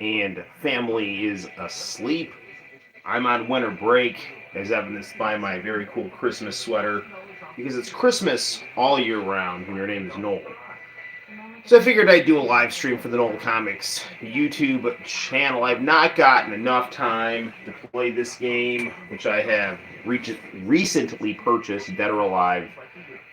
and family is asleep. I'm on winter break, as evidenced by my very cool Christmas sweater, because it's Christmas all year round when your name is Noel. So I figured I'd do a live stream for the Noel ComiX YouTube channel. I've not gotten enough time to play this game, which I have recently purchased, Dead or Alive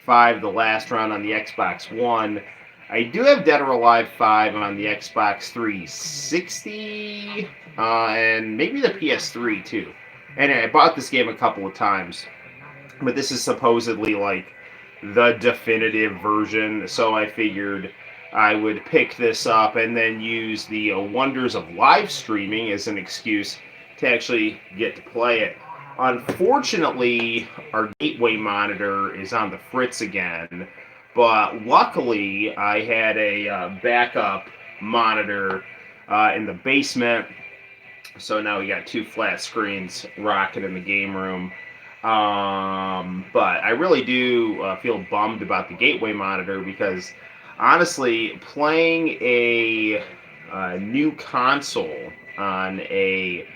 5, the last round on the Xbox One. I do have Dead or Alive 5 on the Xbox 360 and maybe the PS3 too. And I bought this game a couple of times, but this is supposedly like the definitive version, so I figured I would pick this up and then use the wonders of live streaming as an excuse to actually get to play it. Unfortunately, our gateway monitor is on the fritz again, but luckily I had a backup monitor in the basement, so now we got two flat screens rocking in the game room. But I really do feel bummed about the gateway monitor because honestly, playing a new console on a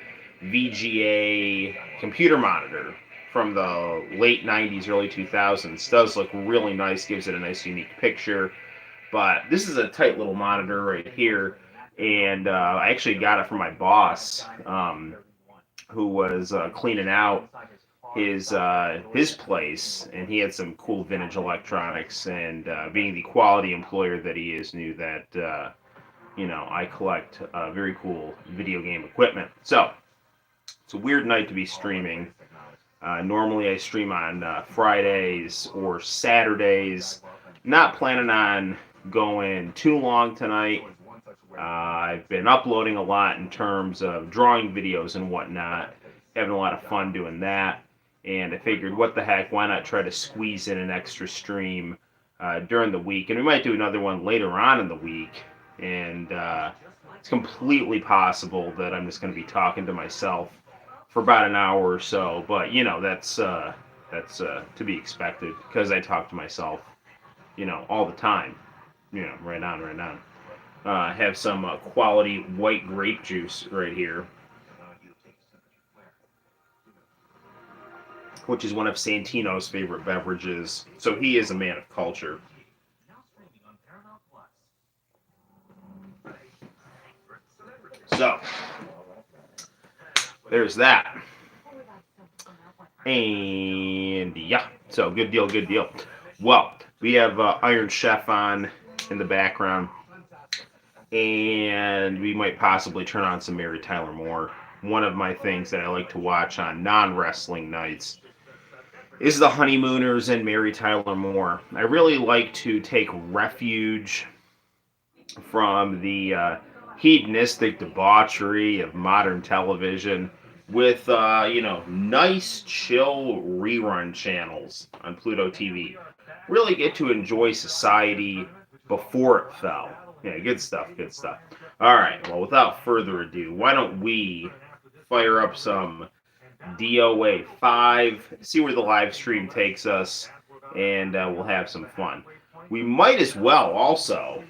VGA computer monitor from the late 90s, early 2000s does look really nice, gives it a nice, unique picture. But this is a tight little monitor right here, and I actually got it from my boss, who was cleaning out his place, and he had some cool vintage electronics. And being the quality employer that he is, knew that I collect very cool video game equipment. So it's a weird night to be streaming. Normally, I stream on Fridays or Saturdays. Not planning on going too long tonight. I've been uploading a lot in terms of drawing videos and whatnot, having a lot of fun doing that. And I figured, what the heck, why not try to squeeze in an extra stream during the week? And we might do another one later on in the week. And it's completely possible that I'm just going to be talking to myself for about an hour or so. But that's to be expected because I talk to myself, all the time. Right on, right on. Have some quality white grape juice right here, which is one of Santino's favorite beverages. So he is a man of culture. So there's that. And yeah, so good deal, good deal. Well, we have Iron Chef on in the background, and we might possibly turn on some Mary Tyler Moore. One of my things that I like to watch on non wrestling nights is the Honeymooners and Mary Tyler Moore. I really like to take refuge from the hedonistic debauchery of modern television with nice chill rerun channels on Pluto TV. Really get to enjoy society before it fell. Yeah, good stuff, good stuff. All right, well, without further ado, why don't we fire up some DOA 5, see where the live stream takes us, and we'll have some fun. We might as well also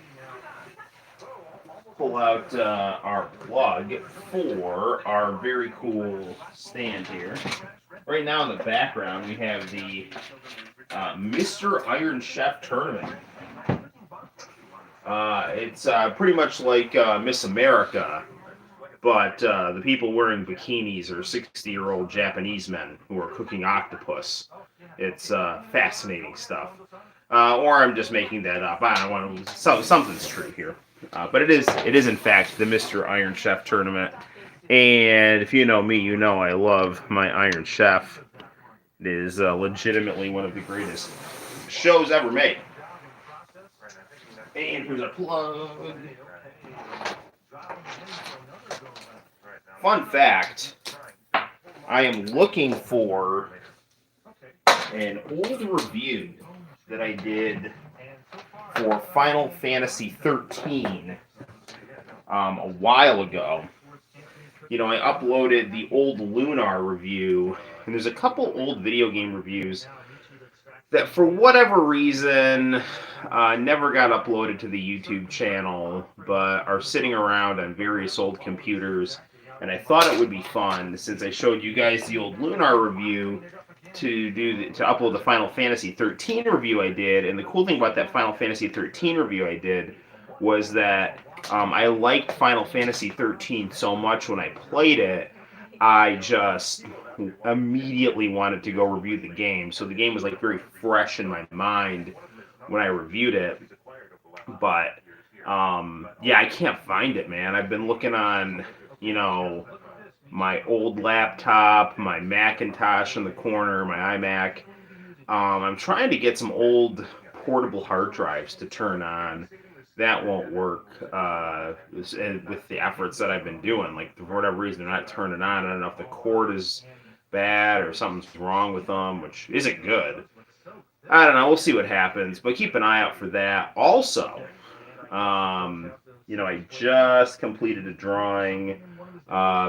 pull out our plug for our very cool stand here. Right now in the background, we have the Mr. Iron Chef tournament. It's pretty much like Miss America, but the people wearing bikinis are 60-year-old Japanese men who are cooking octopus. It's fascinating stuff. Or I'm just making that up. I don't want to. Something's true here. But it is in fact the Mr. Iron Chef tournament. And if you know me, you know I love my Iron Chef. It is legitimately one of the greatest shows ever made. And here's a plug. Fun fact, I am looking for an old review that I did for Final Fantasy 13 a while ago. I uploaded the old Lunar review, and there's a couple old video game reviews that for whatever reason never got uploaded to the YouTube channel, but are sitting around on various old computers. And I thought it would be fun, since I showed you guys the old Lunar review, to upload the Final Fantasy 13 review I did. And the cool thing about that Final Fantasy 13 review I did was that I liked Final Fantasy 13 so much when I played it, I just immediately wanted to go review the game. So the game was like very fresh in my mind when I reviewed it. But yeah, I can't find it, man. I've been looking on, you know, my old laptop, my Macintosh in the corner, my iMac. I'm trying to get some old portable hard drives to turn on. That won't work with the efforts that I've been doing. Like, for whatever reason, they're not turning on. I don't know if the cord is bad or something's wrong with them, which isn't good. I don't know. We'll see what happens, but keep an eye out for that. Also, I just completed a drawing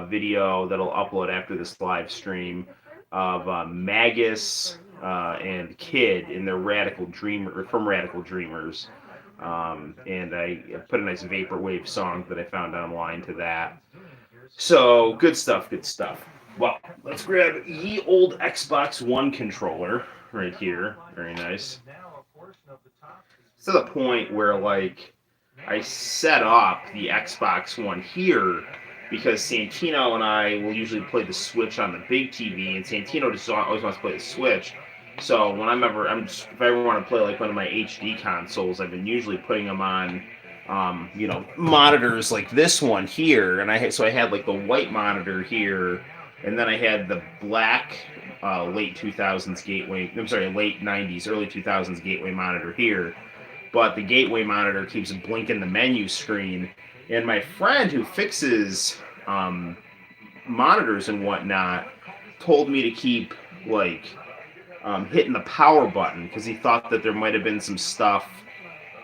video that'll upload after this live stream of Magus and Kid in their Radical Dreamer from Radical Dreamers. And I put a nice vaporwave song that I found online to that. So good stuff, good stuff. Well, let's grab ye old Xbox One controller right here. Very nice. It's to the point where, like, I set up the Xbox One here because Santino and I will usually play the Switch on the big TV, and Santino just always wants to play the Switch. So when if I ever want to play like one of my HD consoles, I've been usually putting them on, monitors like this one here, and I had like the white monitor here, and then I had the black late 2000s gateway. I'm sorry, late 90s, early 2000s gateway monitor here. But the gateway monitor keeps blinking the menu screen, and my friend who fixes monitors and whatnot told me to keep hitting the power button, because he thought that there might have been some stuff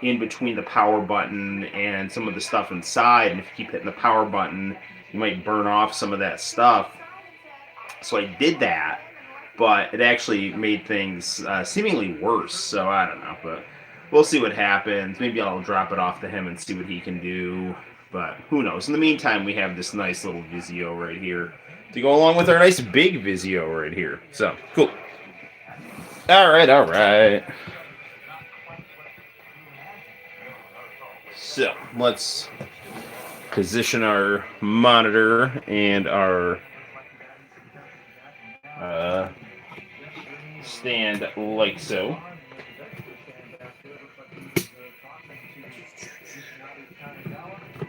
in between the power button and some of the stuff inside, and if you keep hitting the power button, you might burn off some of that stuff. So I did that, but it actually made things seemingly worse, so I don't know, but we'll see what happens. Maybe I'll drop it off to him and see what he can do, but who knows. In the meantime, we have this nice little Vizio right here to go along with our nice big Vizio right here. So, cool. All right. So, let's position our monitor and our stand like so.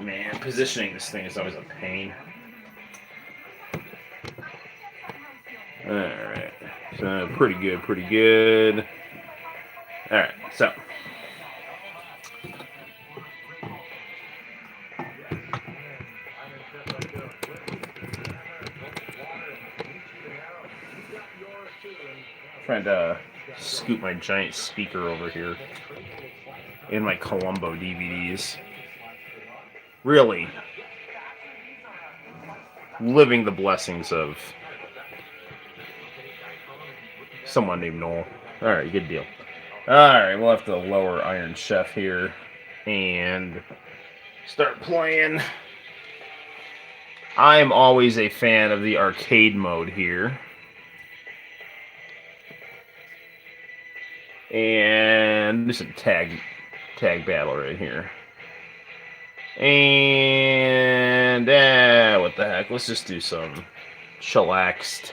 Man, positioning this thing is always a pain. Alright. So, pretty good. Alright, so. Trying to scoop my giant speaker over here in my Columbo DVDs. Really living the blessings of someone named Noel. Alright, good deal. Alright, we'll have to lower Iron Chef here and start playing. I'm always a fan of the arcade mode here. And this is a tag battle right here. And what the heck? Let's just do some chillaxed.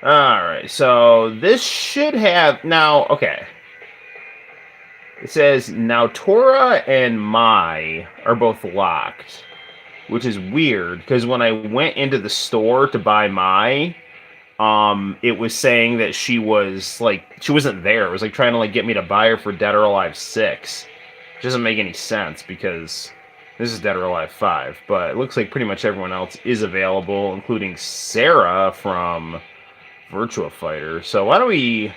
Alright, so this should have now, okay. It says now Tora and Mai are both locked, which is weird because when I went into the store to buy Mai, it was saying that she wasn't there. It was like trying to get me to buy her for Dead or Alive 6. Which doesn't make any sense because this is Dead or Alive 5. But it looks like pretty much everyone else is available, including Sarah from Virtua Fighter. So why don't we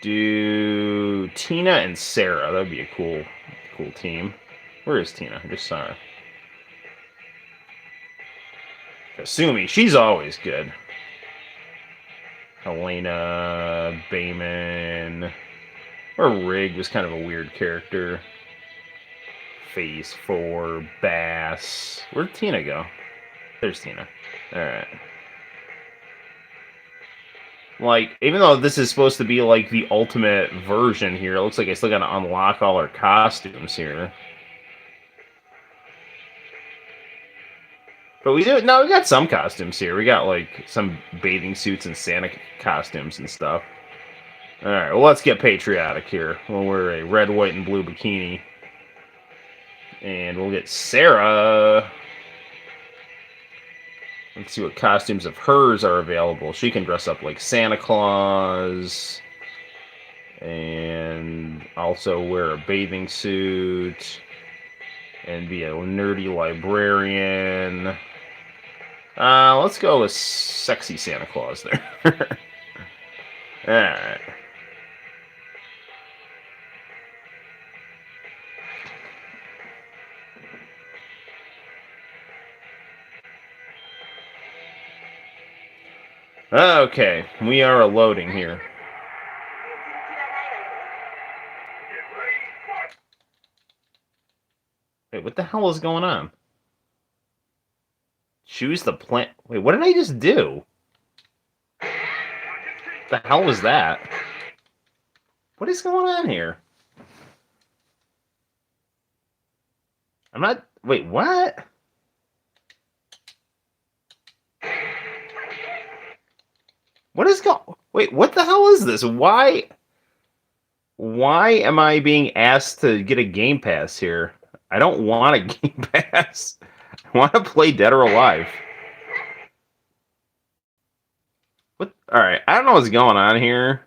do Tina and Sarah? That would be a cool team. Where is Tina? I just saw her. Kasumi, she's always good. Helena, Bayman, or Rig was kind of a weird character. Phase 4, Bass. Where'd Tina go? There's Tina. Alright. Like, even though this is supposed to be like the ultimate version here, it looks like I still gotta unlock all our costumes here. But we do no, we got some costumes here. We got like some bathing suits and Santa costumes and stuff. Alright, well let's get patriotic here. We'll wear a red, white, and blue bikini. And we'll get Sarah. Let's see what costumes of hers are available. She can dress up like Santa Claus. And also wear a bathing suit. And be a nerdy librarian. Let's go with sexy Santa Claus there. Alright. Okay, we are loading here. Wait, what the hell is going on? Choose the plant. Wait, what did I just do? The hell was that? What is going on here? I'm not... Wait, what? What is going... Wait, what the hell is this? Why am I being asked to get a Game Pass here? I don't want a Game Pass. I want to play Dead or Alive. What? Alright, I don't know what's going on here.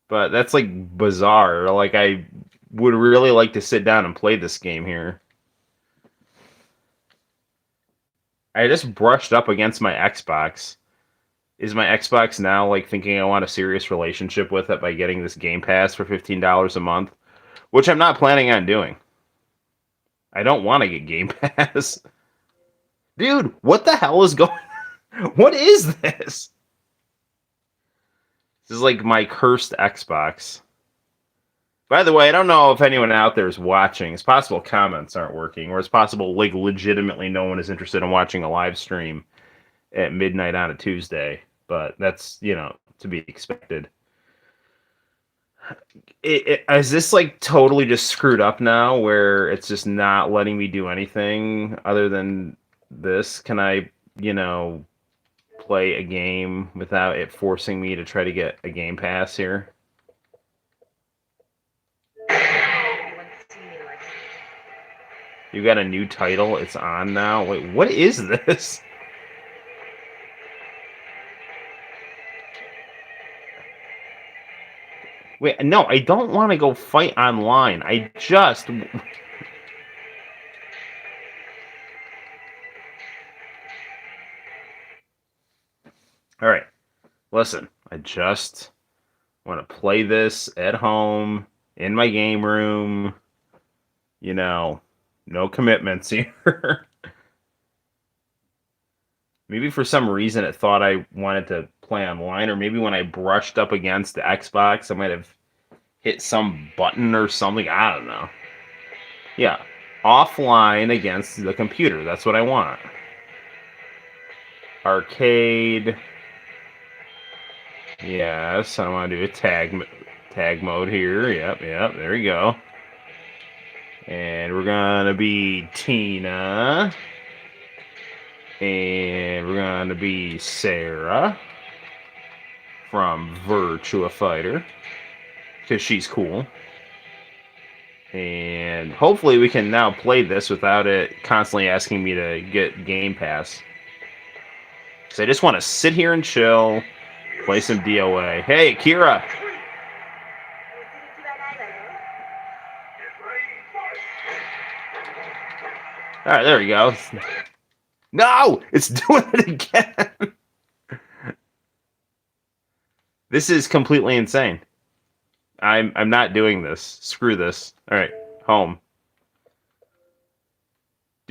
But that's, like, bizarre. Like, I would really like to sit down and play this game here. I just brushed up against my Xbox. Is my Xbox now, like, thinking I want a serious relationship with it by getting this Game Pass for $15 a month? Which I'm not planning on doing. I don't want to get Game Pass. Dude, what the hell is going on? What is this? This is like my cursed Xbox. By the way, I don't know if anyone out there is watching. It's possible comments aren't working, or it's possible, like, legitimately no one is interested in watching a live stream at midnight on a Tuesday. But that's, you know, to be expected. Is this, like, totally just screwed up now, where it's just not letting me do anything other than this? Can I, you know, play a game without it forcing me to try to get a Game Pass here? You got a new title. It's on now. Wait, what is this? Wait, no, I don't want to go fight online. I just... Alright, listen. I just want to play this at home, in my game room. You know, no commitments here. Maybe for some reason it thought I wanted to play online, or maybe when I brushed up against the Xbox, I might have hit some button or something. I don't know. Yeah, offline against the computer. That's what I want. Arcade. Yes, I want to do a tag mode here. Yep, there we go. And we're gonna be Tina. And we're gonna be Sarah from Virtua Fighter, because she's cool. And hopefully we can now play this without it constantly asking me to get Game Pass. Because I just want to sit here and chill, play some DOA. Hey, Kira! Alright, there we go. No! It's doing it again! This is completely insane. I'm not doing this. Screw this. Alright, home.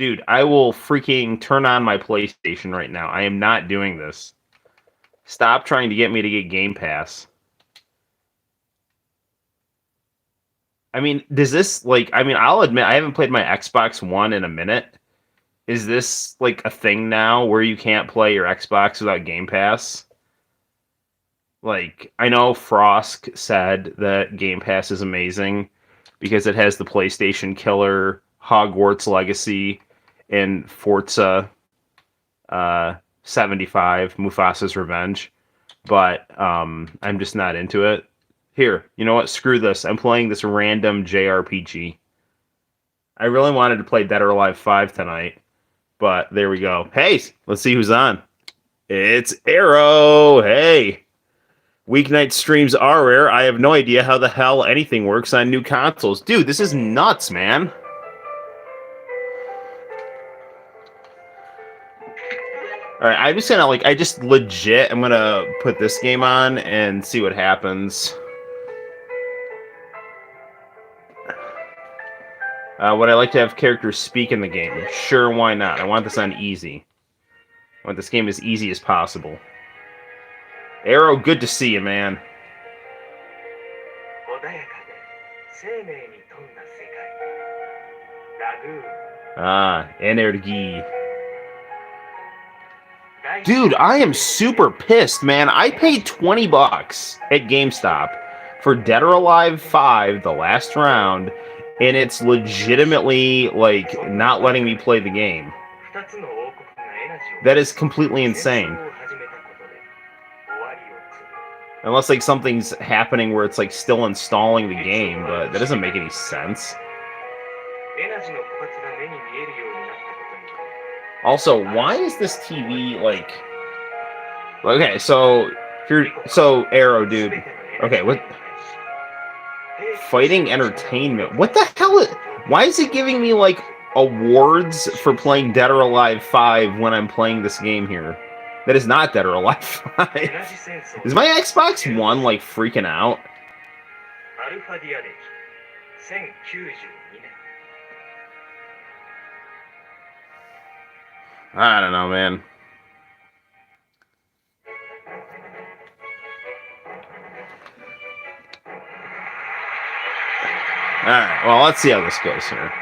Dude, I will freaking turn on my PlayStation right now. I am not doing this. Stop trying to get me to get Game Pass. I mean, does this, like, I mean, I'll admit, I haven't played my Xbox One in a minute. Is this, like, a thing now where you can't play your Xbox without Game Pass? Like, I know Frost said that Game Pass is amazing because it has the PlayStation Killer, Hogwarts Legacy, and Forza 75, Mufasa's Revenge. But I'm just not into it. Here, you know what? Screw this. I'm playing this random JRPG. I really wanted to play Dead or Alive 5 tonight, but there we go. Hey, let's see who's on. It's Arrow. Hey. Weeknight streams are rare. I have no idea how the hell anything works on new consoles. Dude, this is nuts, man. Alright, I'm just gonna, like, I'm gonna put this game on and see what happens. Would I like to have characters speak in the game? Sure, why not? I want this on easy. I want this game as easy as possible. Arrow, good to see you, man. Energy. Dude, I am super pissed, man. I paid $20 at GameStop for Dead or Alive 5, the last round, and it's legitimately, like, not letting me play the game. That is completely insane. Unless, like, something's happening where it's, like, still installing the game, but that doesn't make any sense. Also, why is this TV, like... Okay, so... Arrow, dude. Okay, what... Fighting Entertainment. What the hell is... Why is it giving me, like, awards for playing Dead or Alive 5 when I'm playing this game here? That is not Dead or Alive 5. Is my Xbox One, like, freaking out? I don't know, man. Alright, well, let's see how this goes here.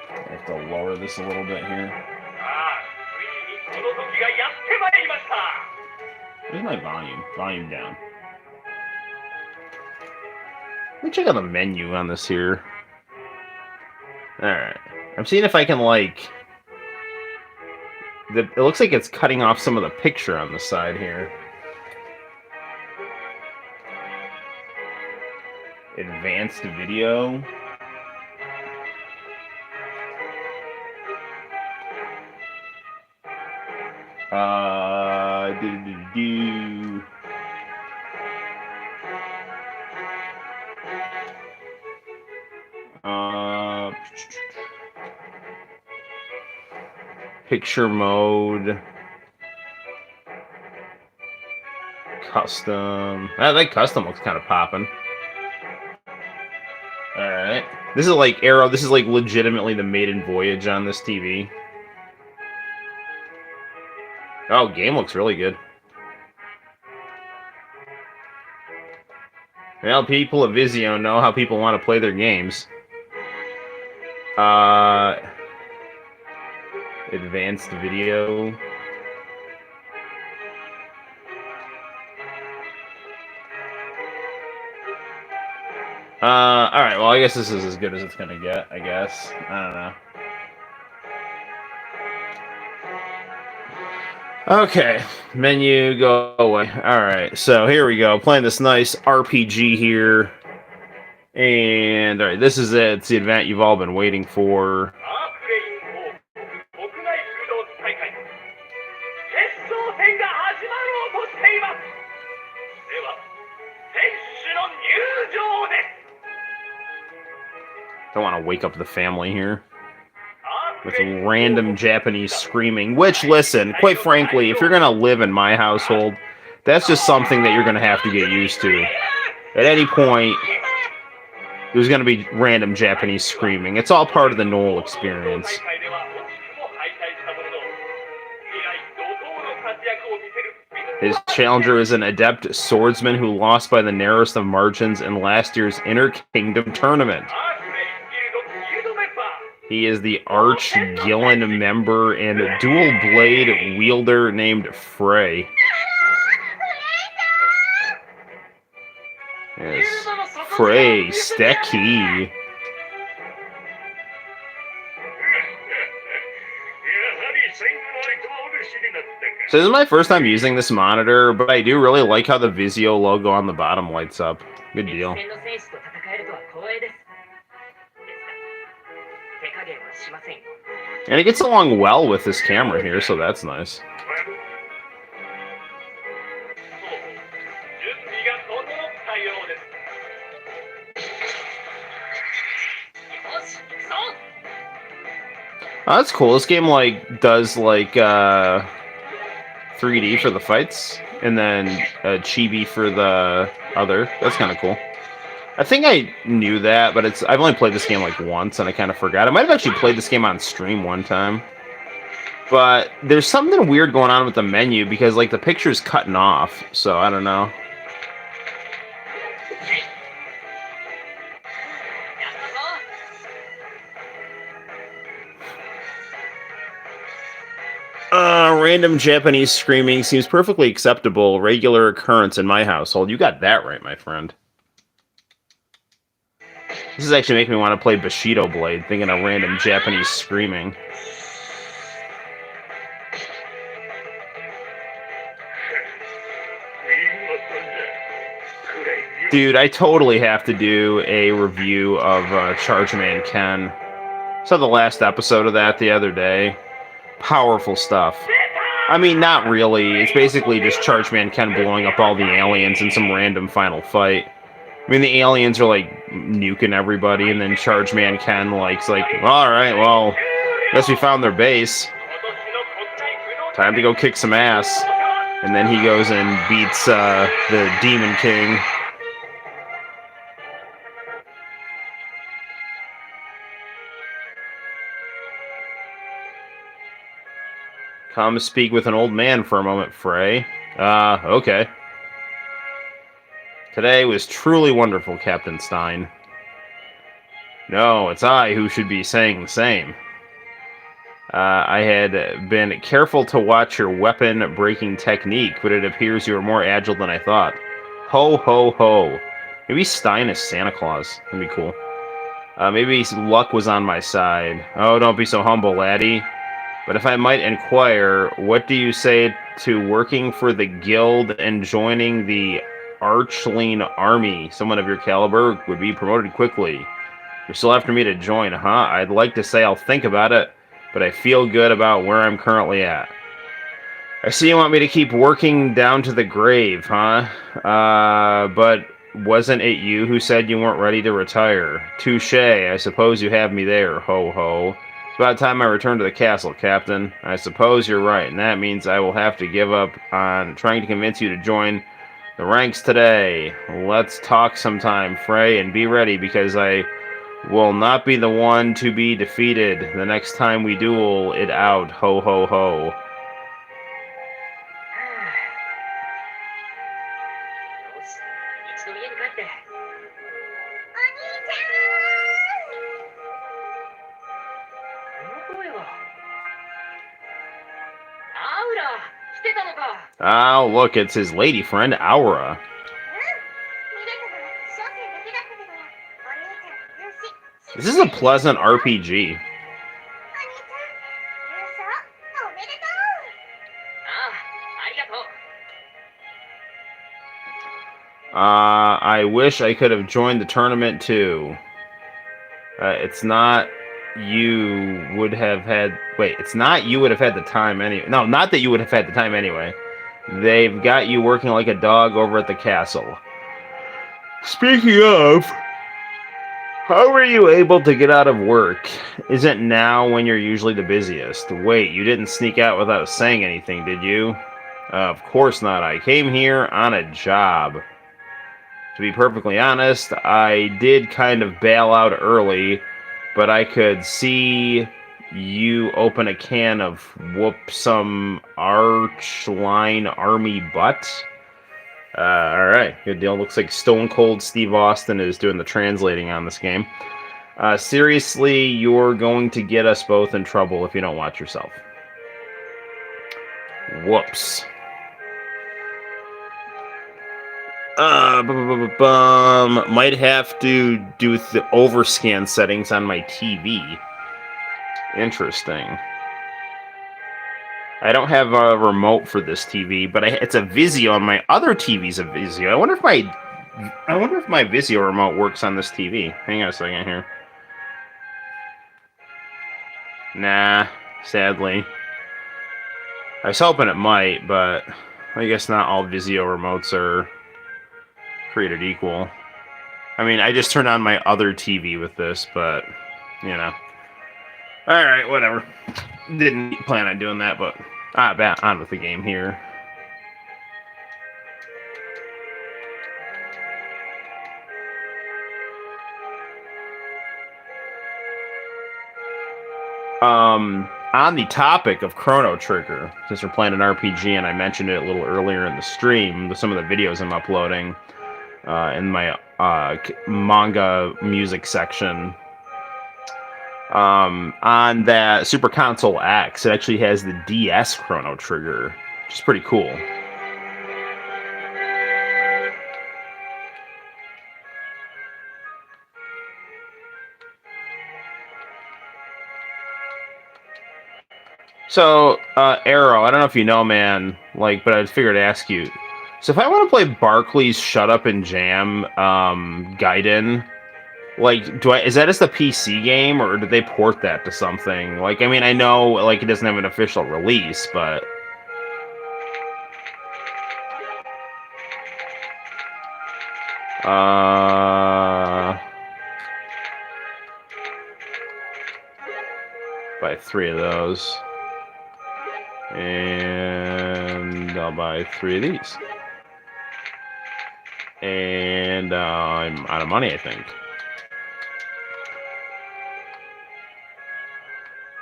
I have to lower this a little bit here. Where's my volume? Volume down. Let me check out the menu on this here. Alright. I'm seeing if I can, like... It looks like it's cutting off some of the picture on the side here. Advanced video. Picture mode. Custom. That custom looks kind of popping. Alright. This is like Arrow. This is like legitimately the maiden voyage on this TV. Oh, game looks really good. Well, people at Vizio know how people want to play their games. Advanced video. Alright, well, I guess this is as good as it's gonna get, I guess. I don't know. Okay, menu, go away. Alright, so here we go. Playing this nice RPG here. And, alright, this is it. It's the event you've all been waiting for. Don't want to wake up the family here with random Japanese screaming, which, listen, quite frankly, if you're going to live in my household, that's just something that you're going to have to get used to. At any point, there's going to be random Japanese screaming. It's all part of the Noel experience. His challenger is an adept swordsman who lost by the narrowest of margins in last year's Inter-Kingdom tournament. He is the Arch Gillen member and dual blade wielder named Frey. Yes. Frey, Stecky. So this is my first time using this monitor, but I do really like how the Vizio logo on the bottom lights up. Good deal. And it gets along well with this camera here, so that's nice. Oh, that's cool. This game like does like 3D for the fights, and then chibi for the other. That's kind of cool. I think I knew that, but I've only played this game like once, and I kind of forgot. I might have actually played this game on stream one time. But there's something weird going on with the menu, because like the picture's cutting off, so I don't know. Random Japanese screaming seems perfectly acceptable, regular occurrence in my household. You got that right, my friend. This is actually making me want to play Bushido Blade, thinking of random Japanese screaming. Dude, I totally have to do a review of Chargeman Ken. Saw the last episode of that the other day. Powerful stuff. I mean, not really. It's basically just Chargeman Ken blowing up all the aliens in some random final fight. I mean, the aliens are, like, nuking everybody, and then Chargeman Ken, like, alright, well, guess we found their base. Time to go kick some ass. And then he goes and beats the Demon King. Come speak with an old man for a moment, Frey. Okay. Today was truly wonderful, Captain Stein. No, it's I who should be saying the same. I had been careful to watch your weapon-breaking technique, but it appears you are more agile than I thought. Ho, ho, ho. Maybe Stein is Santa Claus. That'd be cool. Maybe luck was on my side. Oh, don't be so humble, laddie. But if I might inquire, what do you say to working for the guild and joining the Archlean army? Someone of your caliber would be promoted quickly. You're still after me to join, huh? I'd like to say I'll think about it, but I feel good about where I'm currently at. I see you want me to keep working down to the grave, huh? But wasn't it you who said you weren't ready to retire? Touché, I suppose you have me there, ho-ho. It's about time I return to the castle, Captain. I suppose you're right, and that means I will have to give up on trying to convince you to join the ranks today. Let's talk sometime, Frey, and be ready, because I will not be the one to be defeated the next time we duel it out, ho ho ho. Oh, look, it's his lady friend, Aura. This is a pleasant RPG. I wish I could have joined the tournament too. It's not you would have had... Wait, it's not you would have had the time anyway. No, not that you would have had the time anyway. They've got you working like a dog over at the castle. Speaking of... How were you able to get out of work? Isn't now when you're usually the busiest? Wait, you didn't sneak out without saying anything, did you? Of course not. I came here on a job. To be perfectly honest, I did kind of bail out early, but I could see you open a can of whoop some Archline Army butt. Alright, good deal. Looks like Stone Cold Steve Austin is doing the translating on this game. Seriously, you're going to get us both in trouble if you don't watch yourself. Whoops. Might have to do the overscan settings on my TV. Interesting. I don't have a remote for this TV, but it's a Vizio, and my other TV's a Vizio. I wonder if my Vizio remote works on this TV. Hang on a second here. Nah, sadly. I was hoping it might, but I guess not all Vizio remotes are created equal. I mean, I just turned on my other TV with this, but, you know. Alright, whatever. Didn't plan on doing that, but on with the game here. On the topic of Chrono Trigger, since we're playing an RPG, and I mentioned it a little earlier in the stream, with some of the videos I'm uploading in my manga music section. On that Super Console X, it actually has the DS Chrono Trigger, which is pretty cool. So, Arrow, I don't know if you know, man, but I figured to ask you. So if I want to play Barclay's Shut Up and Jam, Gaiden, is that just a PC game, or did they port that to something? I mean, I know, it doesn't have an official release, but... buy 3 of those. And I'll buy 3 of these. And I'm out of money, I think.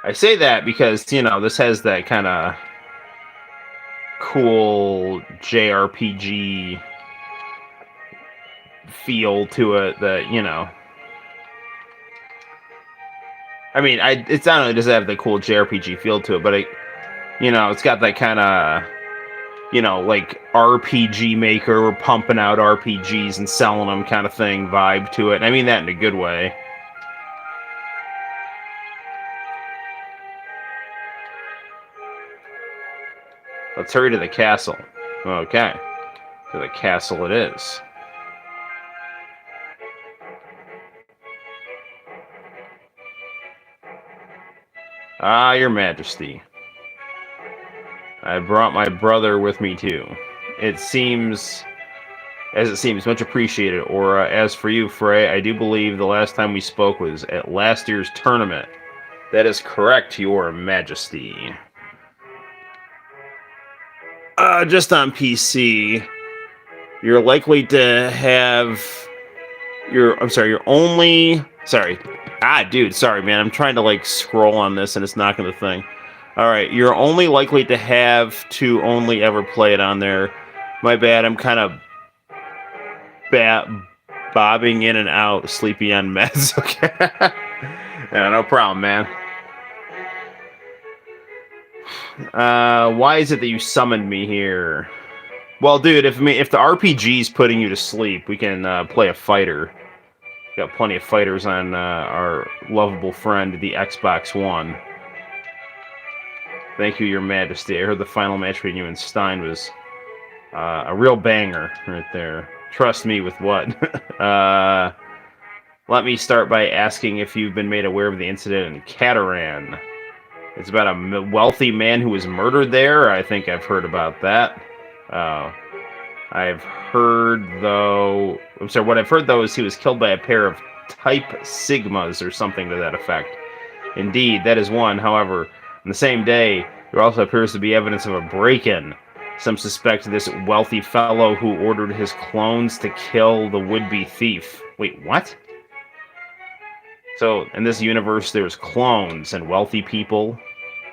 I say that because, this has that kind of cool JRPG feel to it that, I mean, it's not only does it have the cool JRPG feel to it, but it's got that kind of, RPG maker, we're pumping out RPGs and selling them kind of thing vibe to it. And I mean that in a good way. Let's hurry to the castle. Okay. To the castle it is. Ah, Your Majesty. I brought my brother with me too. It seems much appreciated, Aura. As for you, Frey, I do believe the last time we spoke was at last year's tournament. That is correct, Your Majesty. Just on PC, you're likely to have you're only... Sorry. Sorry, man. I'm trying to, scroll on this, and it's knocking the thing. Alright, you're only likely to have to only ever play it on there. My bad, I'm kind of bobbing in and out, sleepy on meds, okay? Yeah, no problem, man. Why is it that you summoned me here? Well, dude, if the RPG's putting you to sleep, we can play a fighter. Got plenty of fighters on our lovable friend, the Xbox One. Thank you, Your Majesty. I heard the final match between you and Stein was a real banger right there. Trust me with what? Let me start by asking if you've been made aware of the incident in Cataran. It's about a wealthy man who was murdered there. I think I've heard about that. I've heard, though... I'm sorry, what I've heard, though, is he was killed by a pair of Type Sigmas or something to that effect. Indeed, that is one. However, on the same day, there also appears to be evidence of a break-in. Some suspect this wealthy fellow who ordered his clones to kill the would-be thief. Wait, what? So in this universe, there's clones and wealthy people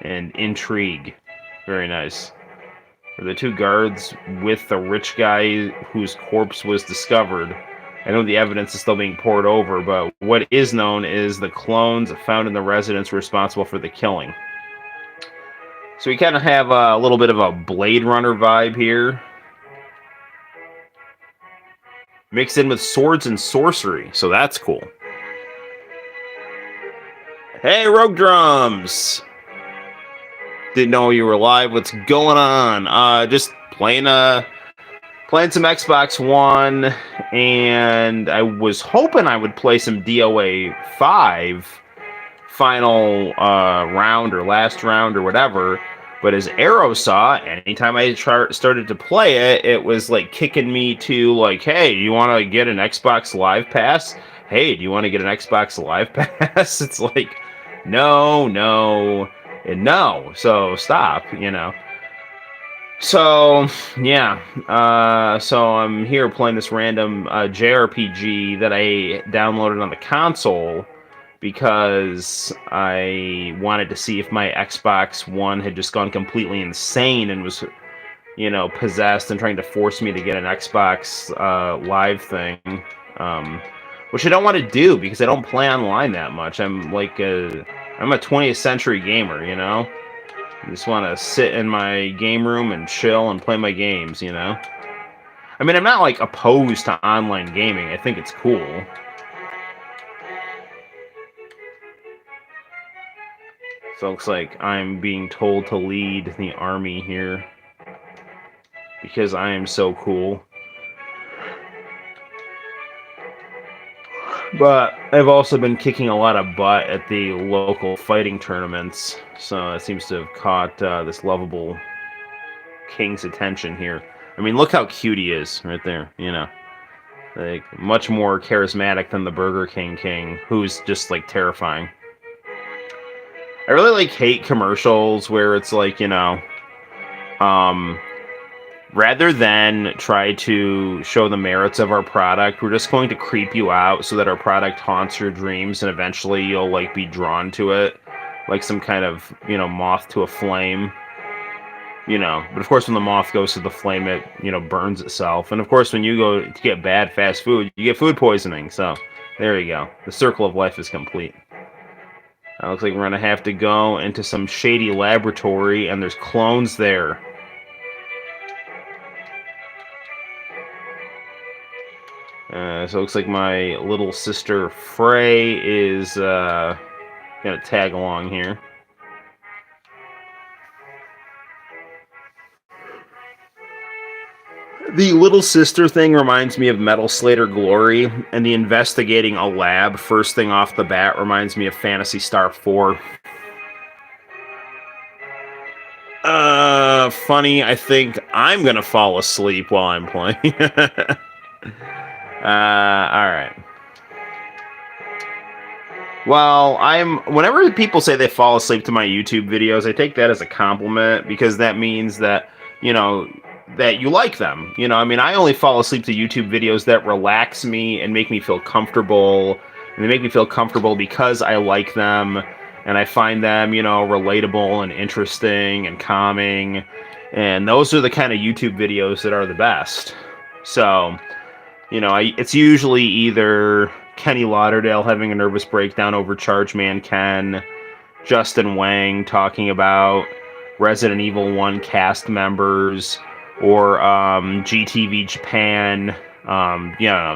and intrigue. Very nice. Are the two guards with the rich guy whose corpse was discovered? I know the evidence is still being poured over, but what is known is the clones found in the residence were responsible for the killing. So we kind of have a little bit of a Blade Runner vibe here, mixed in with swords and sorcery, so that's cool. Hey, Rogue Drums! Didn't know you were live. What's going on? Just playing some Xbox One, and I was hoping I would play some DOA 5 final round or last round or whatever. But as Arrow saw, anytime I started to play it, it was like kicking me to like, hey, do you want to get an Xbox Live Pass? Hey, do you want to get an Xbox Live Pass? It's like, no, and no. So stop, So, yeah. So I'm here playing this random JRPG that I downloaded on the console because I wanted to see if my Xbox One had just gone completely insane and was, possessed and trying to force me to get an Xbox Live thing. Which I don't want to do because I don't play online that much. I'm a 20th century gamer, I just want to sit in my game room and chill and play my games, I mean, I'm not, like, opposed to online gaming. I think it's cool. So it looks like I'm being told to lead the army here because I am so cool. But I've also been kicking a lot of butt at the local fighting tournaments, so it seems to have caught this lovable king's attention here. I mean, look how cute he is right there, Like, much more charismatic than the Burger King, who's just, like, terrifying. I really, hate commercials where it's like, rather than try to show the merits of our product, we're just going to creep you out so that our product haunts your dreams and eventually you'll, be drawn to it. Like some kind of, moth to a flame. But of course when the moth goes to the flame, it, burns itself. And of course when you go to get bad fast food, you get food poisoning. So, there you go. The circle of life is complete. Looks like we're going to have to go into some shady laboratory, and there's clones there. So it looks like my little sister Frey is going to tag along here. The little sister thing reminds me of Metal Slater Glory, and the investigating a lab first thing off the bat reminds me of Phantasy Star 4. Funny, I think I'm gonna fall asleep while I'm playing. Alright. Well, whenever people say they fall asleep to my YouTube videos, I take that as a compliment, because that means that, that you like them. I mean, I only fall asleep to YouTube videos that relax me and make me feel comfortable. And they make me feel comfortable because I like them and I find them, relatable and interesting and calming. And those are the kind of YouTube videos that are the best. So, it's usually either Kenny Lauderdale having a nervous breakdown over Charge Man Ken, Justin Wang talking about Resident Evil 1 cast members, or GTV Japan,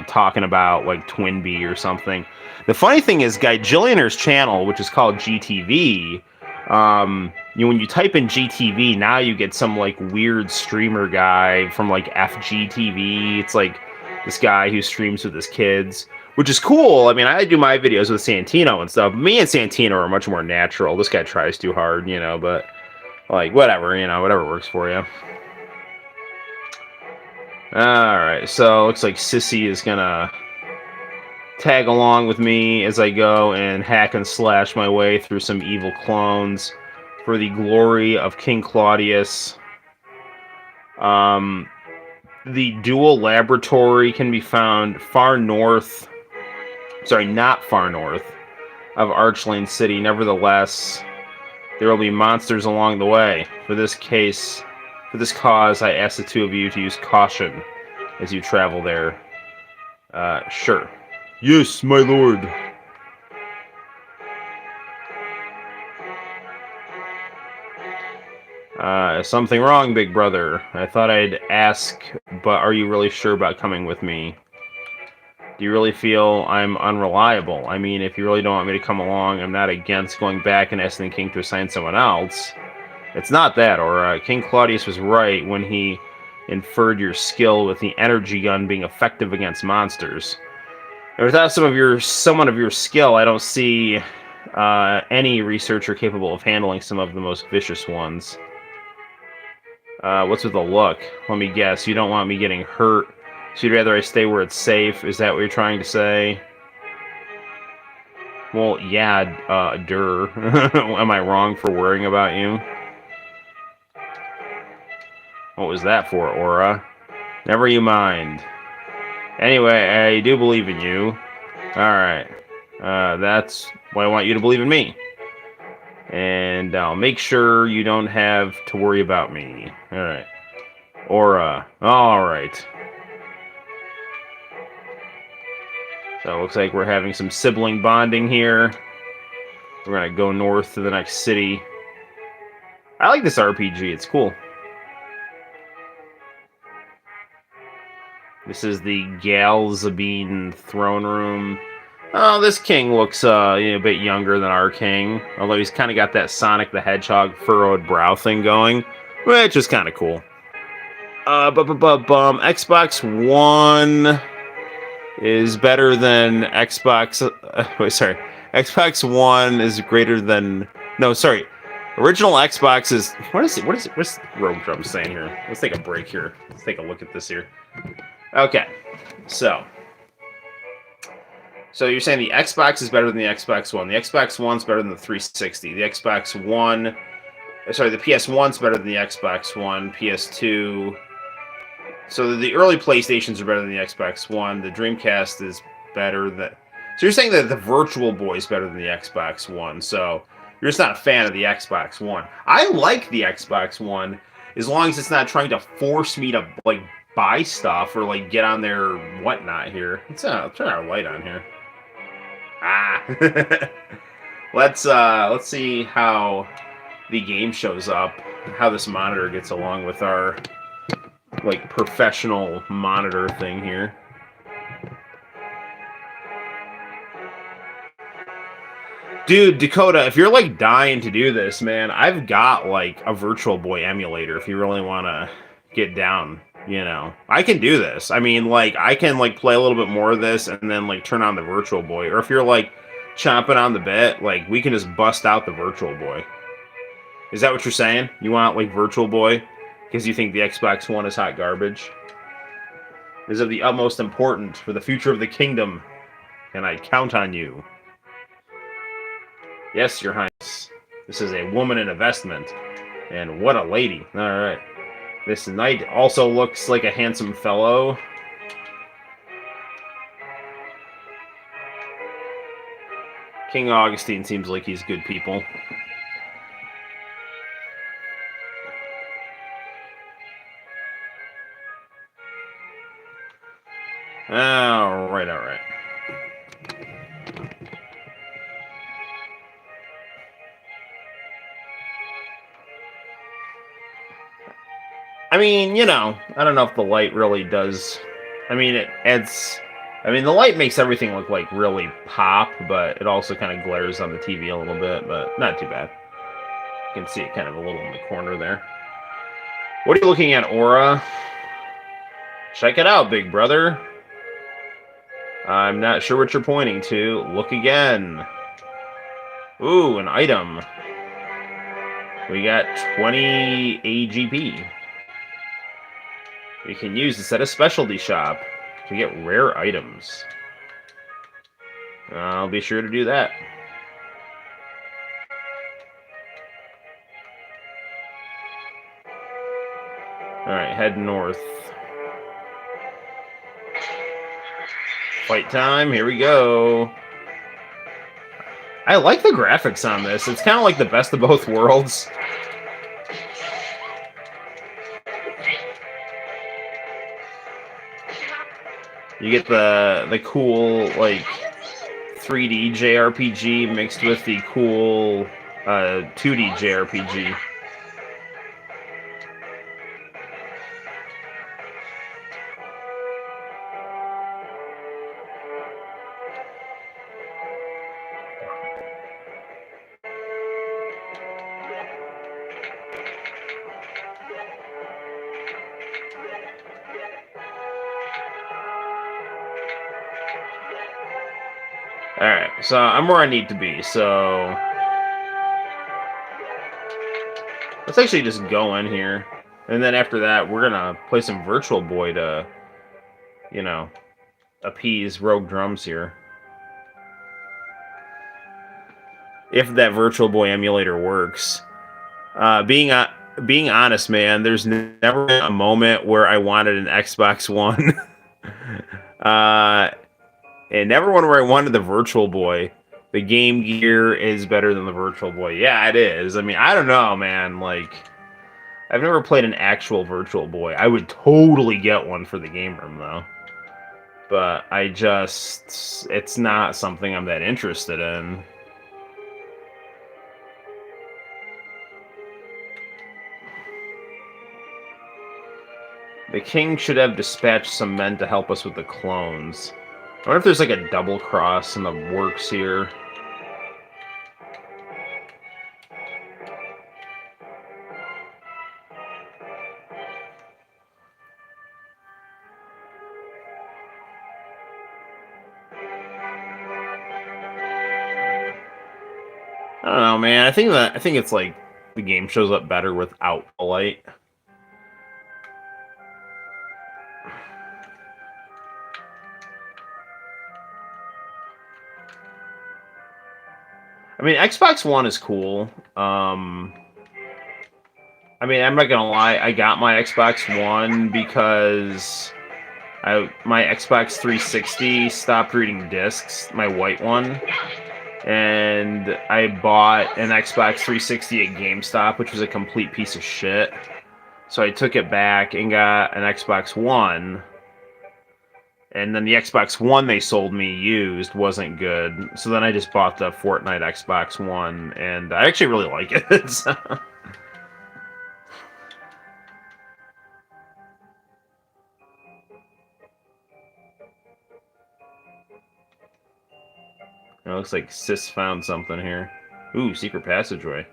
talking about like Twinbee or something. The funny thing is, Guy Gillionaires' channel, which is called GTV, when you type in GTV, now you get some like weird streamer guy from like FGTV. It's like this guy who streams with his kids, which is cool. I mean, I do my videos with Santino and stuff. Me and Santino are much more natural. This guy tries too hard, but like whatever, whatever works for you. Alright, so looks like Sissy is gonna tag along with me as I go and hack and slash my way through some evil clones for the glory of King Claudius. The dual laboratory can be found far north. Sorry, not far north. of Archlane City. Nevertheless, there will be monsters along the way. For this cause, I ask the two of you to use caution as you travel there. Sure. Yes, my lord. Something wrong, big brother? I thought I'd ask, but are you really sure about coming with me? Do you really feel I'm unreliable? I mean, if you really don't want me to come along, I'm not against going back and asking the king to assign someone else. It's not that, or King Claudius was right when he inferred your skill with the energy gun being effective against monsters. And without someone of your skill, I don't see any researcher capable of handling some of the most vicious ones. What's with the look? Let me guess. You don't want me getting hurt, so you'd rather I stay where it's safe? Is that what you're trying to say? Well, yeah, Am I wrong for worrying about you? What was that for, Aura? Never you mind. Anyway, I do believe in you. Alright. That's why I want you to believe in me. And I'll make sure you don't have to worry about me. Alright. Aura. Alright. So it looks like we're having some sibling bonding here. We're gonna go north to the next city. I like this RPG, it's cool. This is the Galzabine throne room. Oh, this king looks a bit younger than our king. Although he's kind of got that Sonic the Hedgehog furrowed brow thing going, which is kind of cool. Xbox One is better than Xbox... wait, sorry. Xbox One is greater than... No, sorry. Original Xbox is... What's Rogue Drum saying here? Let's take a break here. Let's take a look at this here. Okay. So you're saying the Xbox is better than the Xbox One. The Xbox One's better than the 360. The Xbox One... Sorry, the PS1's better than the Xbox One. PS2... So the early PlayStations are better than the Xbox One. The Dreamcast is better than... So you're saying that the Virtual Boy is better than the Xbox One. So you're just not a fan of the Xbox One. I like the Xbox One as long as it's not trying to force me to like buy stuff or like get on their whatnot here. Let's turn our light on here. Let's see how the game shows up. How this monitor gets along with our like professional monitor thing here. Dude, Dakota, if you're like dying to do this, man, I've got like a Virtual Boy emulator if you really want to get down, you know. I can do this. I mean, like, I can like play a little bit more of this and then like turn on the Virtual Boy. Or if you're like chomping on the bit, like we can just bust out the Virtual Boy. Is that what you're saying? You want like Virtual Boy? Because you think the Xbox One is hot garbage? It is of the utmost importance for the future of the kingdom, and I count on you. Yes, Your Highness. This is a woman in investment, and what a lady. Alright. This knight also looks like a handsome fellow. King Augustine seems like he's good people. Alright. I mean, you know, I don't know if the light really does... I mean, the light makes everything look like really pop, but it also kind of glares on the TV a little bit, but not too bad. You can see it kind of a little in the corner there. What are you looking at, Aura? Check it out, big brother. I'm not sure what you're pointing to. Look again. Ooh, an item. We got 20 AGP. We can use this at a specialty shop to get rare items. I'll be sure to do that. Alright, head north. Fight time, here we go. I like the graphics on this. It's kind of like the best of both worlds. You get the cool, like, 3D JRPG mixed with the cool 2D JRPG. Alright, so I'm where I need to be, so let's actually just go in here. And then after that, we're gonna play some Virtual Boy to, you know, appease Rogue Drums here. If that Virtual Boy emulator works. Being honest, man, there's never been a moment where I wanted an Xbox One. And never one where I wanted the Virtual Boy. The Game Gear is better than the Virtual Boy. Yeah, it is. I mean, I don't know, man. Like, I've never played an actual Virtual Boy. I would totally get one for the game room, though. But it's not something I'm that interested in. The king should have dispatched some men to help us with the clones. I wonder if there's like a double cross in the works here. I don't know, man. I think it's like the game shows up better without the light. I mean, Xbox One is cool. I mean, I'm not gonna lie. I got my Xbox One because my Xbox 360 stopped reading discs, my white one, and I bought an Xbox 360 at GameStop, which was a complete piece of shit. So I took it back and got an Xbox One. And then the Xbox One they sold me used wasn't good. So then I just bought the Fortnite Xbox One, and I actually really like it. So. It looks like Sis found something here. Ooh, secret passageway.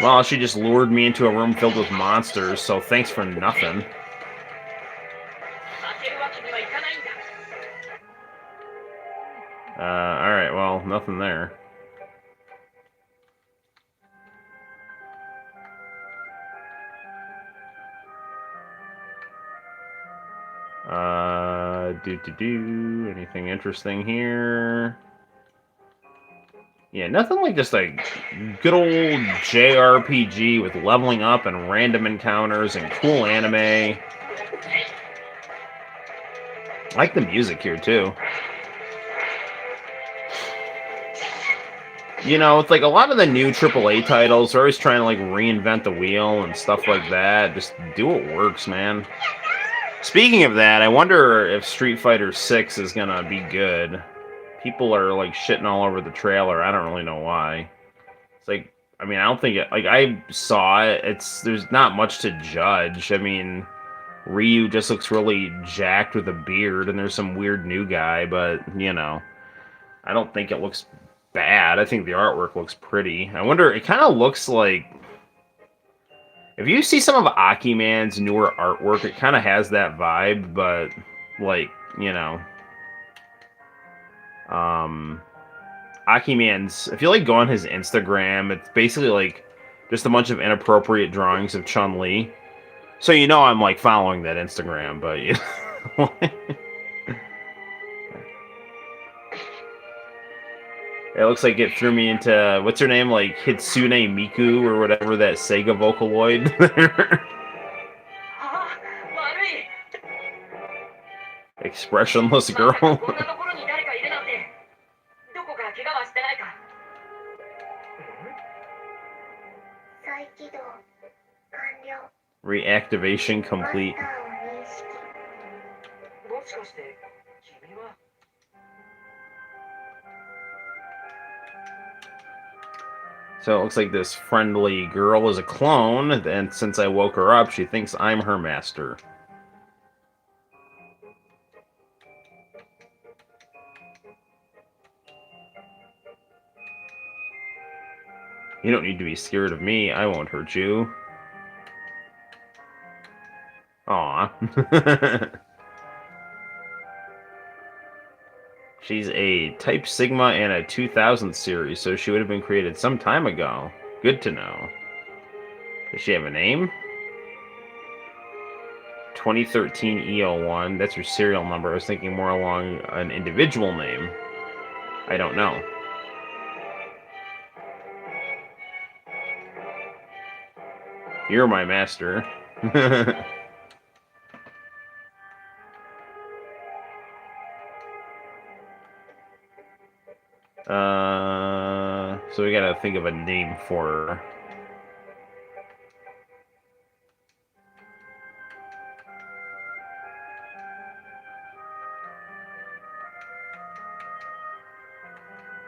Well, she just lured me into a room filled with monsters, so thanks for nothing. Alright, well, nothing there. Anything interesting here? Yeah, nothing like just like good old JRPG with leveling up and random encounters and cool anime. I like the music here too. You know, it's like a lot of the new AAA titles are always trying to like reinvent the wheel and stuff like that. Just do what works, man. Speaking of that, I wonder if Street Fighter 6 is gonna be good. People are like shitting all over the trailer. I don't really know why. It's like, I mean, I don't think it, like I saw it. There's not much to judge. I mean, Ryu just looks really jacked with a beard, and there's some weird new guy, but you know, I don't think it looks bad. I think the artwork looks pretty. I wonder, it kind of looks like if you see some of Akiman's newer artwork, it kind of has that vibe, but like, you know, Akiman's, if you like go on his Instagram, it's basically like just a bunch of inappropriate drawings of Chun-Li. So you know I'm like following that Instagram, but you know. It looks like it threw me into, what's her name, like Hitsune Miku or whatever, that Sega Vocaloid. Expressionless girl. Reactivation complete. So it looks like this friendly girl is a clone, and since I woke her up, she thinks I'm her master. You don't need to be scared of me. I won't hurt you. Aw. She's a Type Sigma and a 2000 series, so she would have been created some time ago. Good to know. Does she have a name? 2013 EO1. That's her serial number. I was thinking more along an individual name. I don't know. You're my master. So we gotta think of a name for her.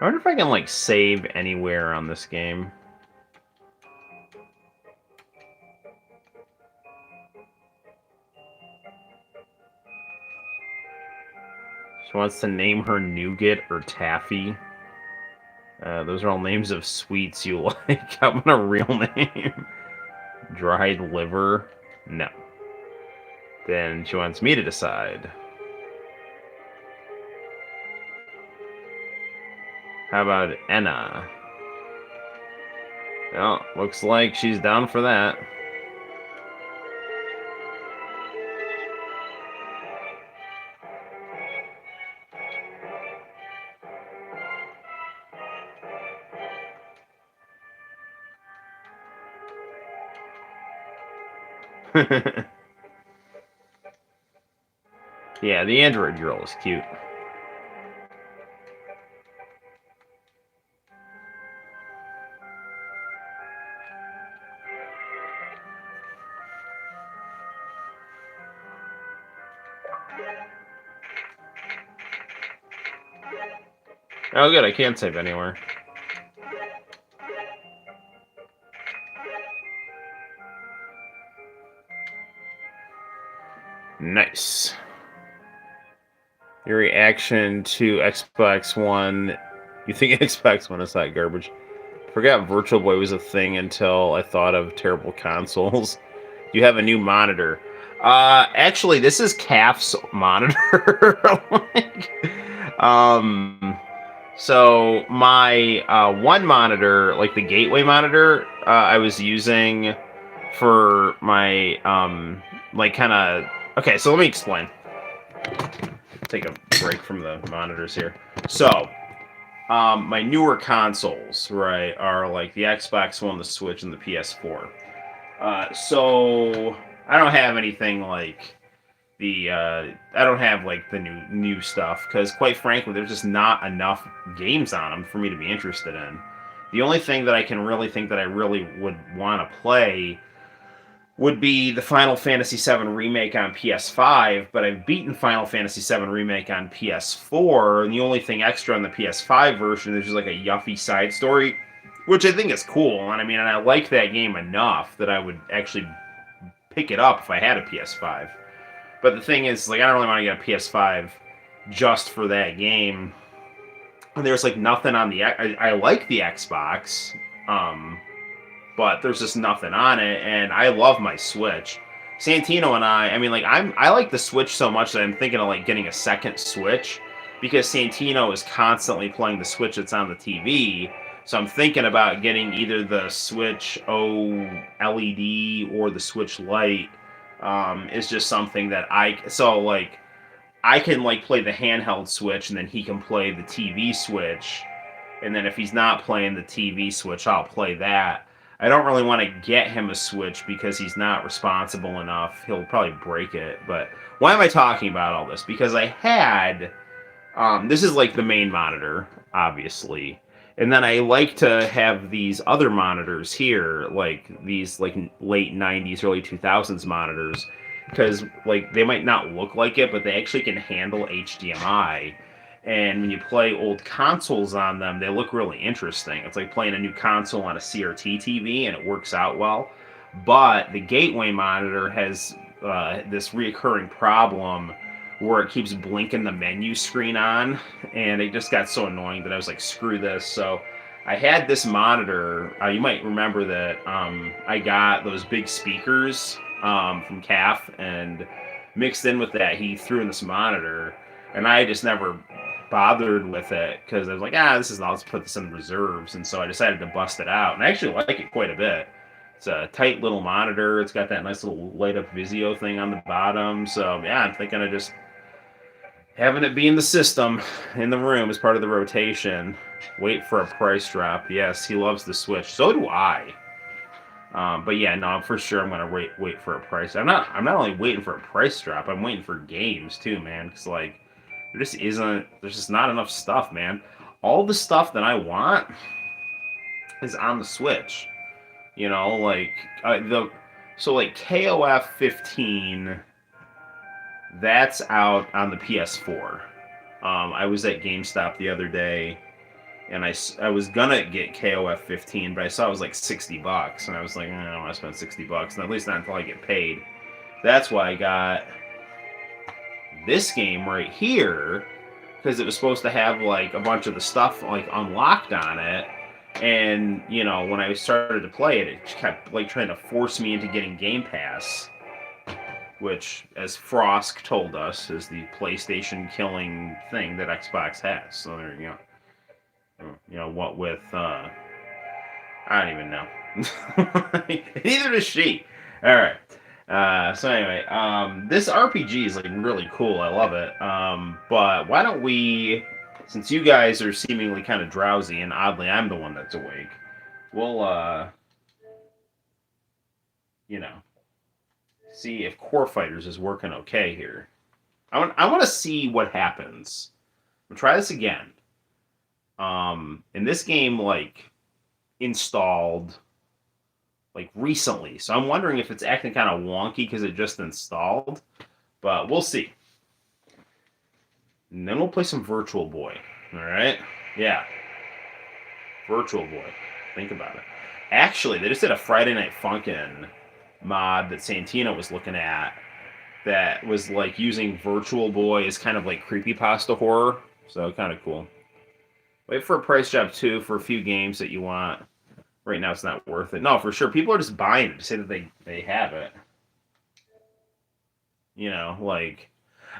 I wonder if I can, like, save anywhere on this game. She wants to name her Nougat or Taffy. Those are all names of sweets you like. How about a real name? Dried liver? No. Then she wants me to decide. How about Enna? Well, looks like she's down for that. Yeah, the android girl is cute. Oh, good, I can't save anywhere. Nice. Your reaction to Xbox One. You think Xbox One is hot garbage? Forgot Virtual Boy was a thing until I thought of terrible consoles. You have a new monitor. Actually, this is CAF's monitor. So my one monitor, like the gateway monitor, I was using for my like kind of. Okay, so let me explain. Take a break from the monitors here. So, my newer consoles, right, are like the Xbox One, the Switch, and the PS4. So I don't have anything like the I don't have like the new stuff because, quite frankly, there's just not enough games on them for me to be interested in. The only thing that I can really think that I really would want to play would be the Final Fantasy VII Remake on PS5, but I've beaten Final Fantasy VII Remake on PS4, and the only thing extra on the PS5 version is just like a yuffie side story, which I think is cool, and I mean, and I like that game enough that I would actually pick it up if I had a PS5. But the thing is, like, I don't really want to get a PS5 just for that game. And there's like nothing on the. I like the Xbox, but there's just nothing on it, and I love my Switch. Santino and I mean, like, I like the Switch so much that I'm thinking of like getting a second Switch because Santino is constantly playing the Switch that's on the TV. So I'm thinking about getting either the Switch OLED or the Switch Lite. Is just something that I can like play the handheld Switch and then he can play the TV Switch. and then if he's not playing the TV Switch, I'll play that. I don't really want to get him a Switch because he's not responsible enough. He'll probably break it. But why am I talking about all this? Because I had this is like the main monitor, obviously. And then I like to have these other monitors here, like these like late 90s, early 2000s monitors, because like they might not look like it, but they actually can handle HDMI. And when you play old consoles on them, they look really interesting. It's like playing a new console on a CRT TV, and it works out well. But the gateway monitor has this reoccurring problem where it keeps blinking the menu screen on, and it just got so annoying that I was like, screw this. So I had this monitor. You might remember that I got those big speakers from CAF, and mixed in with that, he threw in this monitor, and I just never bothered with it because I was like, this is, I'll just put this in reserves. And so I decided to bust it out, and I actually like it quite a bit. It's a tight little monitor. It's got that nice little light up Vizio thing on the bottom. So yeah, I'm thinking of just having it be in the system, in the room as part of the rotation. Wait for a price drop. Yes, he loves the Switch. So do I. But yeah, no, for sure I'm gonna wait for a price. I'm not only waiting for a price drop. I'm waiting for games too, man. Because like there's just not enough stuff, man. All the stuff that I want is on the Switch. You know, like like KOF 15. That's out on the PS4. I was at GameStop the other day, and I was gonna get KOF 15, but I saw it was like $60, and I was like, I don't want to spend $60, and at least not until I get paid. That's why I got this game right here, because it was supposed to have like a bunch of the stuff like unlocked on it. And you know, when I started to play it, it kept like trying to force me into getting Game Pass, which, as Frost told us, is the PlayStation killing thing that Xbox has. So there you go. You know what with I don't even know. Neither does she. All right. So anyway, this RPG is like really cool. I love it. But why don't we, since you guys are seemingly kind of drowsy, and oddly I'm the one that's awake, we'll you know, see if Core Fighters is working okay here. I want to see what happens. We'll try this again. And this game like installed like recently, so I'm wondering if it's acting kind of wonky because it just installed. But we'll see. And then we'll play some Virtual Boy. All right? Yeah. Virtual Boy. Think about it. Actually, they just did a Friday Night Funkin' mod that Santino was looking at that was like using Virtual Boy as kind of like creepypasta horror. So kind of cool. Wait for a price drop too for a few games that you want. Right now it's not worth it. No, for sure. People are just buying it to say that they have it. You know, like,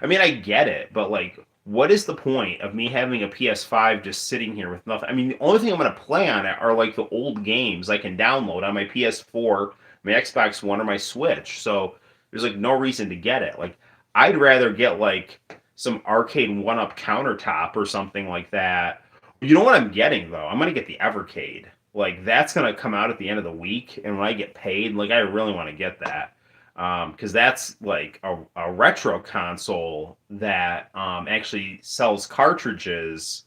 I mean, I get it, but like, what is the point of me having a PS5 just sitting here with nothing? I mean, the only thing I'm going to play on it are like the old games I can download on my PS4, my Xbox One, or my Switch. So there's like no reason to get it. Like, I'd rather get like some arcade one-up countertop or something like that. You know what I'm getting though? I'm going to get the Evercade. Like, that's going to come out at the end of the week, and when I get paid, like, I really want to get that. Because that's like a retro console that actually sells cartridges,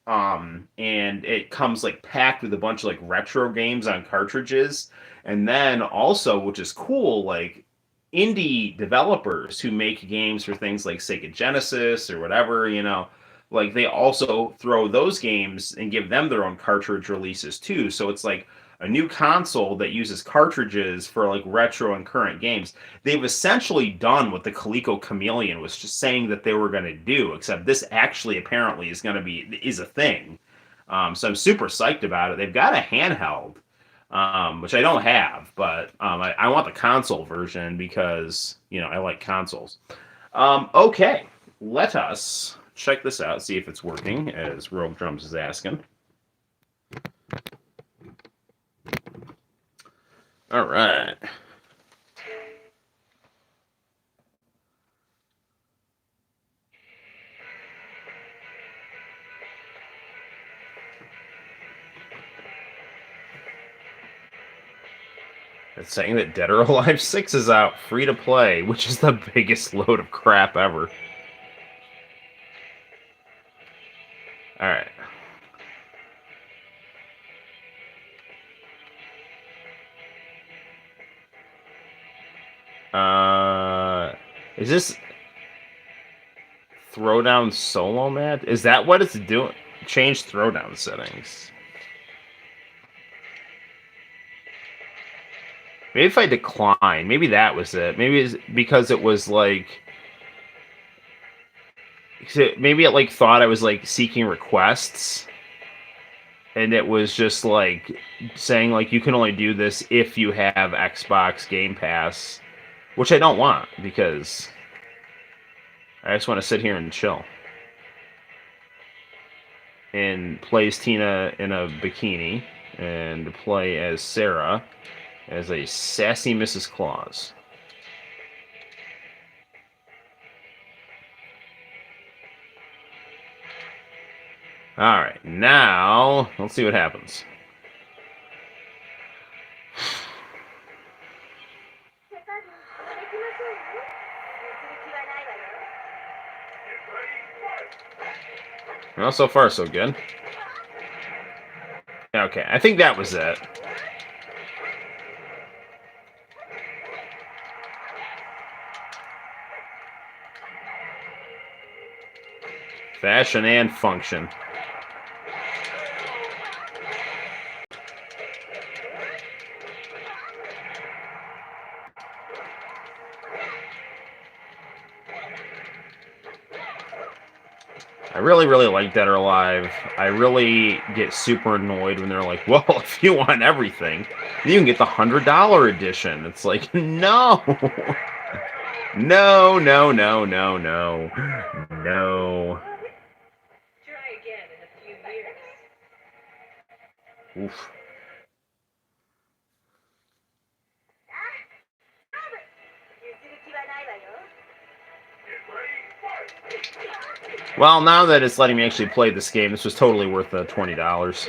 and it comes like packed with a bunch of like retro games on cartridges, and then also, which is cool, like indie developers who make games for things like Sega Genesis or whatever, you know, like they also throw those games and give them their own cartridge releases too. So it's like a new console that uses cartridges for like retro and current games. They've essentially done what the Coleco Chameleon was just saying that they were going to do, except this actually apparently is a thing. So I'm super psyched about it. They've got a handheld, which I don't have, but I want the console version because, you know, I like consoles. Okay, let us check this out, see if it's working, as Rogue Drums is asking. All right. It's saying that Dead or Alive 6 is out, free to play, which is the biggest load of crap ever. Alright. Is this throwdown solo match? Is that what it's doing? Change throwdown settings. Maybe if I decline, maybe that was it. Maybe it's because it was like, maybe it like thought I was like seeking requests, and it was just like saying like you can only do this if you have Xbox Game Pass, which I don't want because I just want to sit here and chill. And play as Tina in a bikini, and play as Sarah as a sassy Mrs. Claus. Alright, now let's see what happens. Well, so far so good. Okay, I think that was it. Fashion and function. I really, really like Dead or Alive. I really get super annoyed when they're like, well, if you want everything, you can get the $100 edition. It's like, no. No, no, no, no, no. No. Try again in a few years. Oof. Well, now that it's letting me actually play this game, this was totally worth the $20.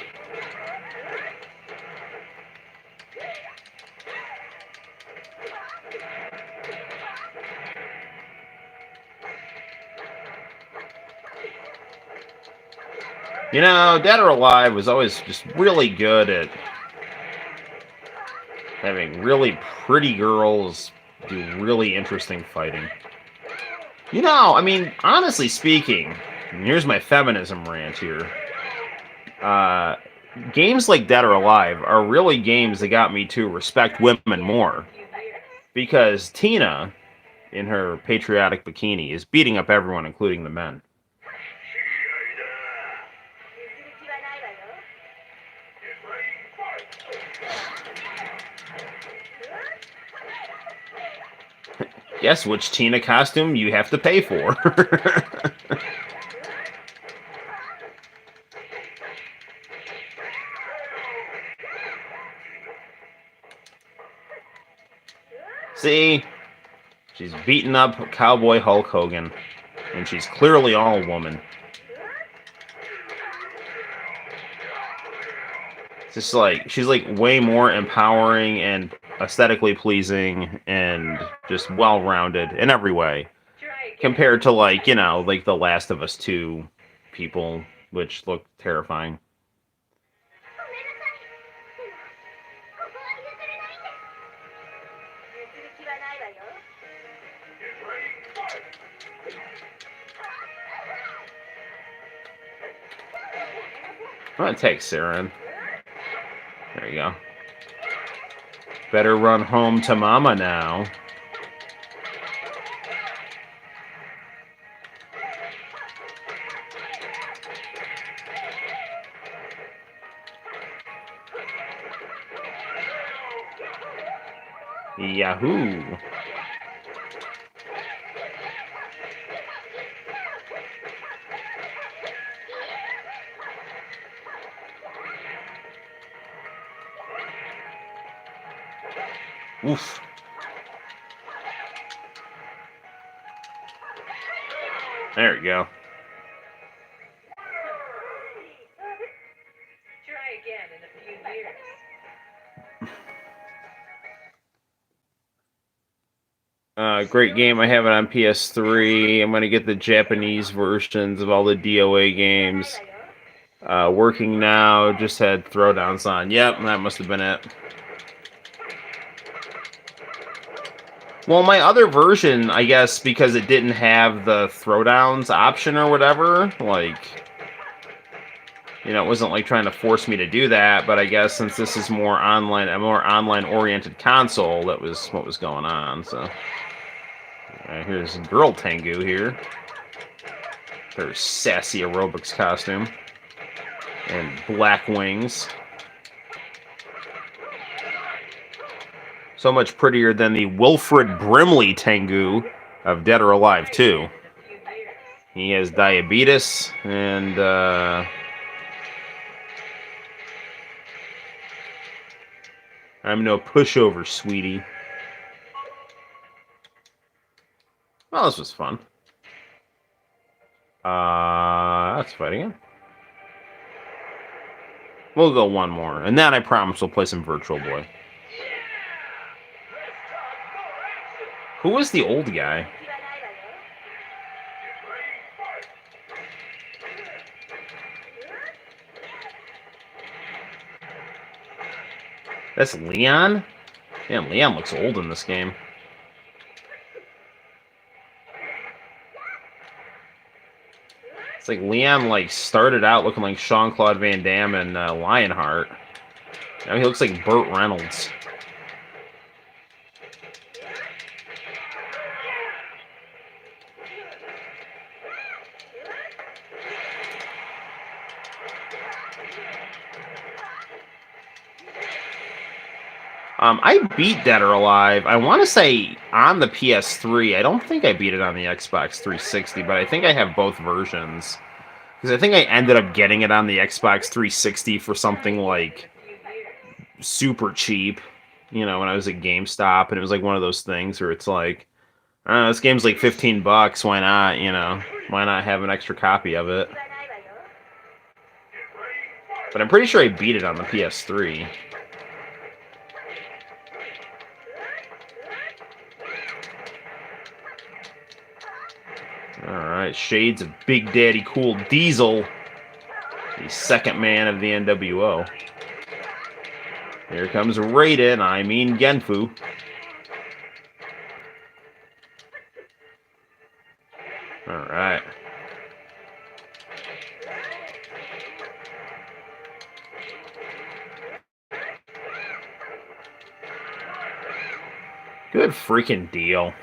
You know, Dead or Alive was always just really good at having really pretty girls do really interesting fighting. You know, I mean, honestly speaking, and here's my feminism rant here. Games like Dead or Alive are really games that got me to respect women more. Because Tina, in her patriotic bikini, is beating up everyone, including the men. Guess which Tina costume you have to pay for. See? She's beating up Cowboy Hulk Hogan. And she's clearly all woman. It's just like, she's like way more empowering and aesthetically pleasing and just well-rounded in every way. Compared to like, you know, like the Last of Us 2 people, which look terrifying. I'm gonna take Sarah in. There you go. Better run home to mama now. Yahoo! Oof. There we go. Try again in a few years. Great game. I have it on PS3. I'm gonna get the Japanese versions of all the DOA games. Working now. Just had throwdowns on. Yep, that must have been it. Well, my other version, I guess, because it didn't have the throwdowns option or whatever, like, you know, it wasn't like trying to force me to do that, but I guess since this is more online, a more online-oriented console, that was what was going on, so. Here's Girl Tengu here. Her sassy aerobics costume. And black wings. So much prettier than the Wilfred Brimley Tengu of Dead or Alive 2. He has diabetes, and I'm no pushover, sweetie. Well, this was fun. Let's fight again. We'll go one more, and then I promise we'll play some Virtual Boy. Who was the old guy? That's Leon? Damn, Leon looks old in this game. It's like Leon like started out looking like Jean-Claude Van Damme and Lionheart. Now he looks like Burt Reynolds. I beat Dead or Alive, I want to say, on the PS3. I don't think I beat it on the Xbox 360, but I think I have both versions. Because I think I ended up getting it on the Xbox 360 for something, like, super cheap. You know, when I was at GameStop, and it was, like, one of those things where it's like, I don't know, this game's like $15, why not, you know? Why not have an extra copy of it? But I'm pretty sure I beat it on the PS3. Alright, shades of Big Daddy Cool Diesel, the second man of the NWO. Here comes Raiden, I mean Genfu. Alright. Good freaking deal.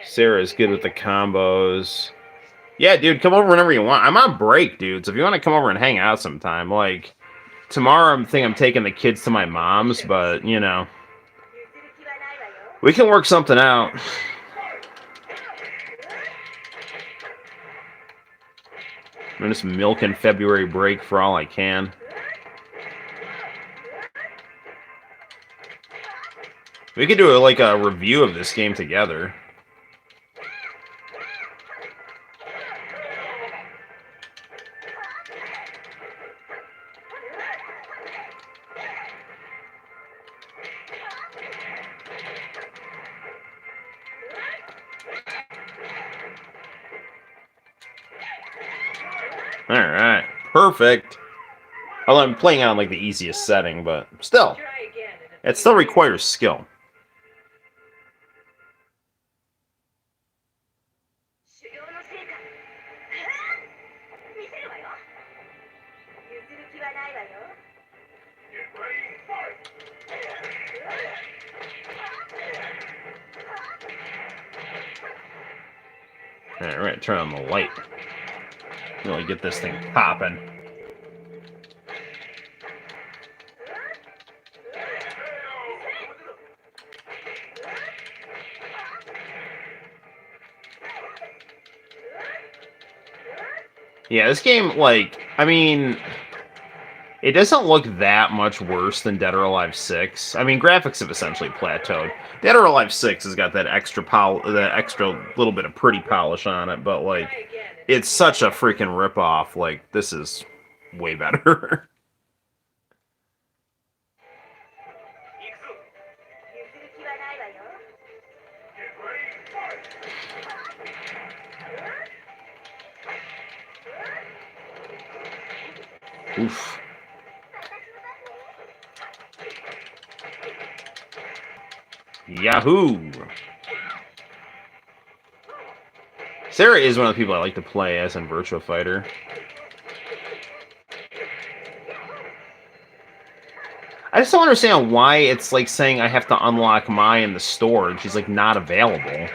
Sarah's good with the combos. Yeah, dude, come over whenever you want. I'm on break, dude, so if you want to come over and hang out sometime, like, tomorrow I'm taking the kids to my mom's, but, you know, we can work something out. I'm just milking February break for all I can. We could do like a review of this game together. Alright, perfect. Although I'm playing on like the easiest setting, but still, it still requires skill. Alright, we're gonna turn on the light. Really get this thing popping. Yeah, this game, like, I mean, it doesn't look that much worse than Dead or Alive 6. I mean, graphics have essentially plateaued. Dead or Alive 6 has got that extra little bit of pretty polish on it, but, like, it's such a freaking ripoff. Like, this is way better. Oof. Yahoo! Sarah is one of the people I like to play as in Virtua Fighter. I just don't understand why it's like saying I have to unlock Mai in the store and she's like not available.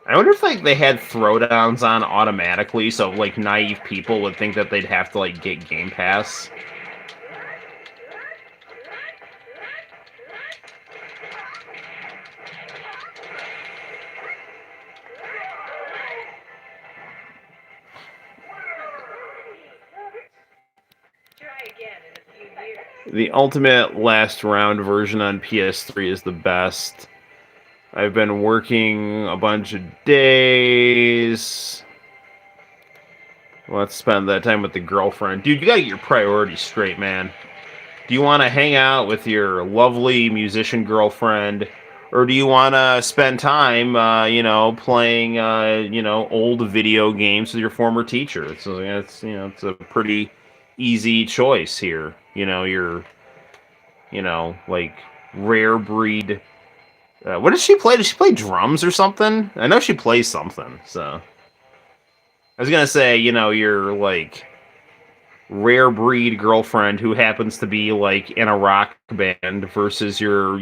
I wonder if like they had throwdowns on automatically, so like naive people would think that they'd have to like get Game Pass. The Ultimate Last Round version on PS3 is the best. I've been working a bunch of days. Let's spend that time with the girlfriend. Dude, you gotta get your priorities straight, man. Do you want to hang out with your lovely musician girlfriend, or do you want to spend time, playing, old video games with your former teacher? So it's a pretty easy choice here. Like rare breed. What does she play? Does she play drums or something? I know she plays something. So I was gonna say, you're like rare breed girlfriend who happens to be like in a rock band versus your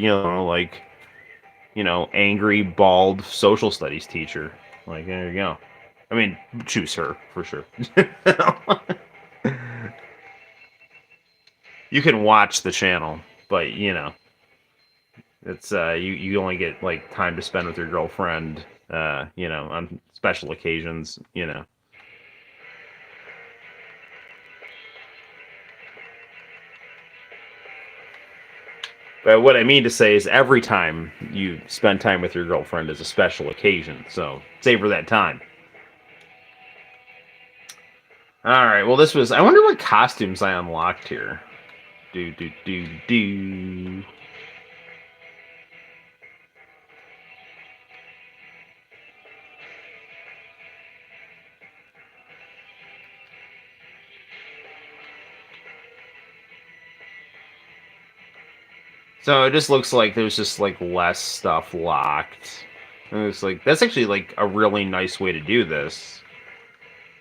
angry bald social studies teacher. Like, there you go. I mean, choose her for sure. You can watch the channel, but it's you only get like time to spend with your girlfriend on special occasions. But what I mean to say is every time you spend time with your girlfriend is a special occasion, so savor that time. Alright, well this was... I wonder what costumes I unlocked here. Do. So it just looks like there's just like less stuff locked. And it's like, that's actually like a really nice way to do this.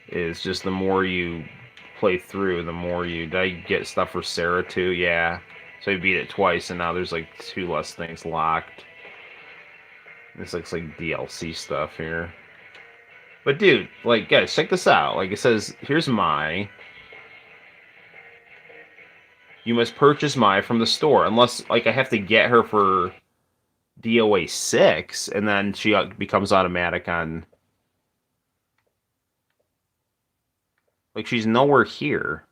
Is just the more you play through, the more you... Did I get stuff for Sarah too? Yeah. So I beat it twice, and now there's like 2 less things locked. This looks like DLC stuff here. But dude, like, guys, check this out. Like, it says, here's Mai. You must purchase Mai from the store. Unless, like, I have to get her for DOA 6, and then she becomes automatic on... Like, she's nowhere here.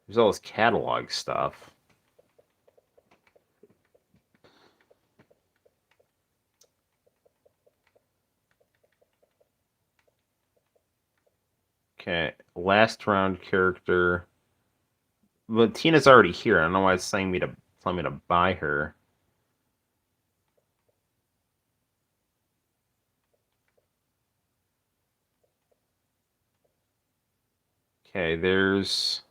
There's all this catalog stuff. Okay, last round character. But Tina's already here. I don't know why it's telling me to buy her. Okay, there's...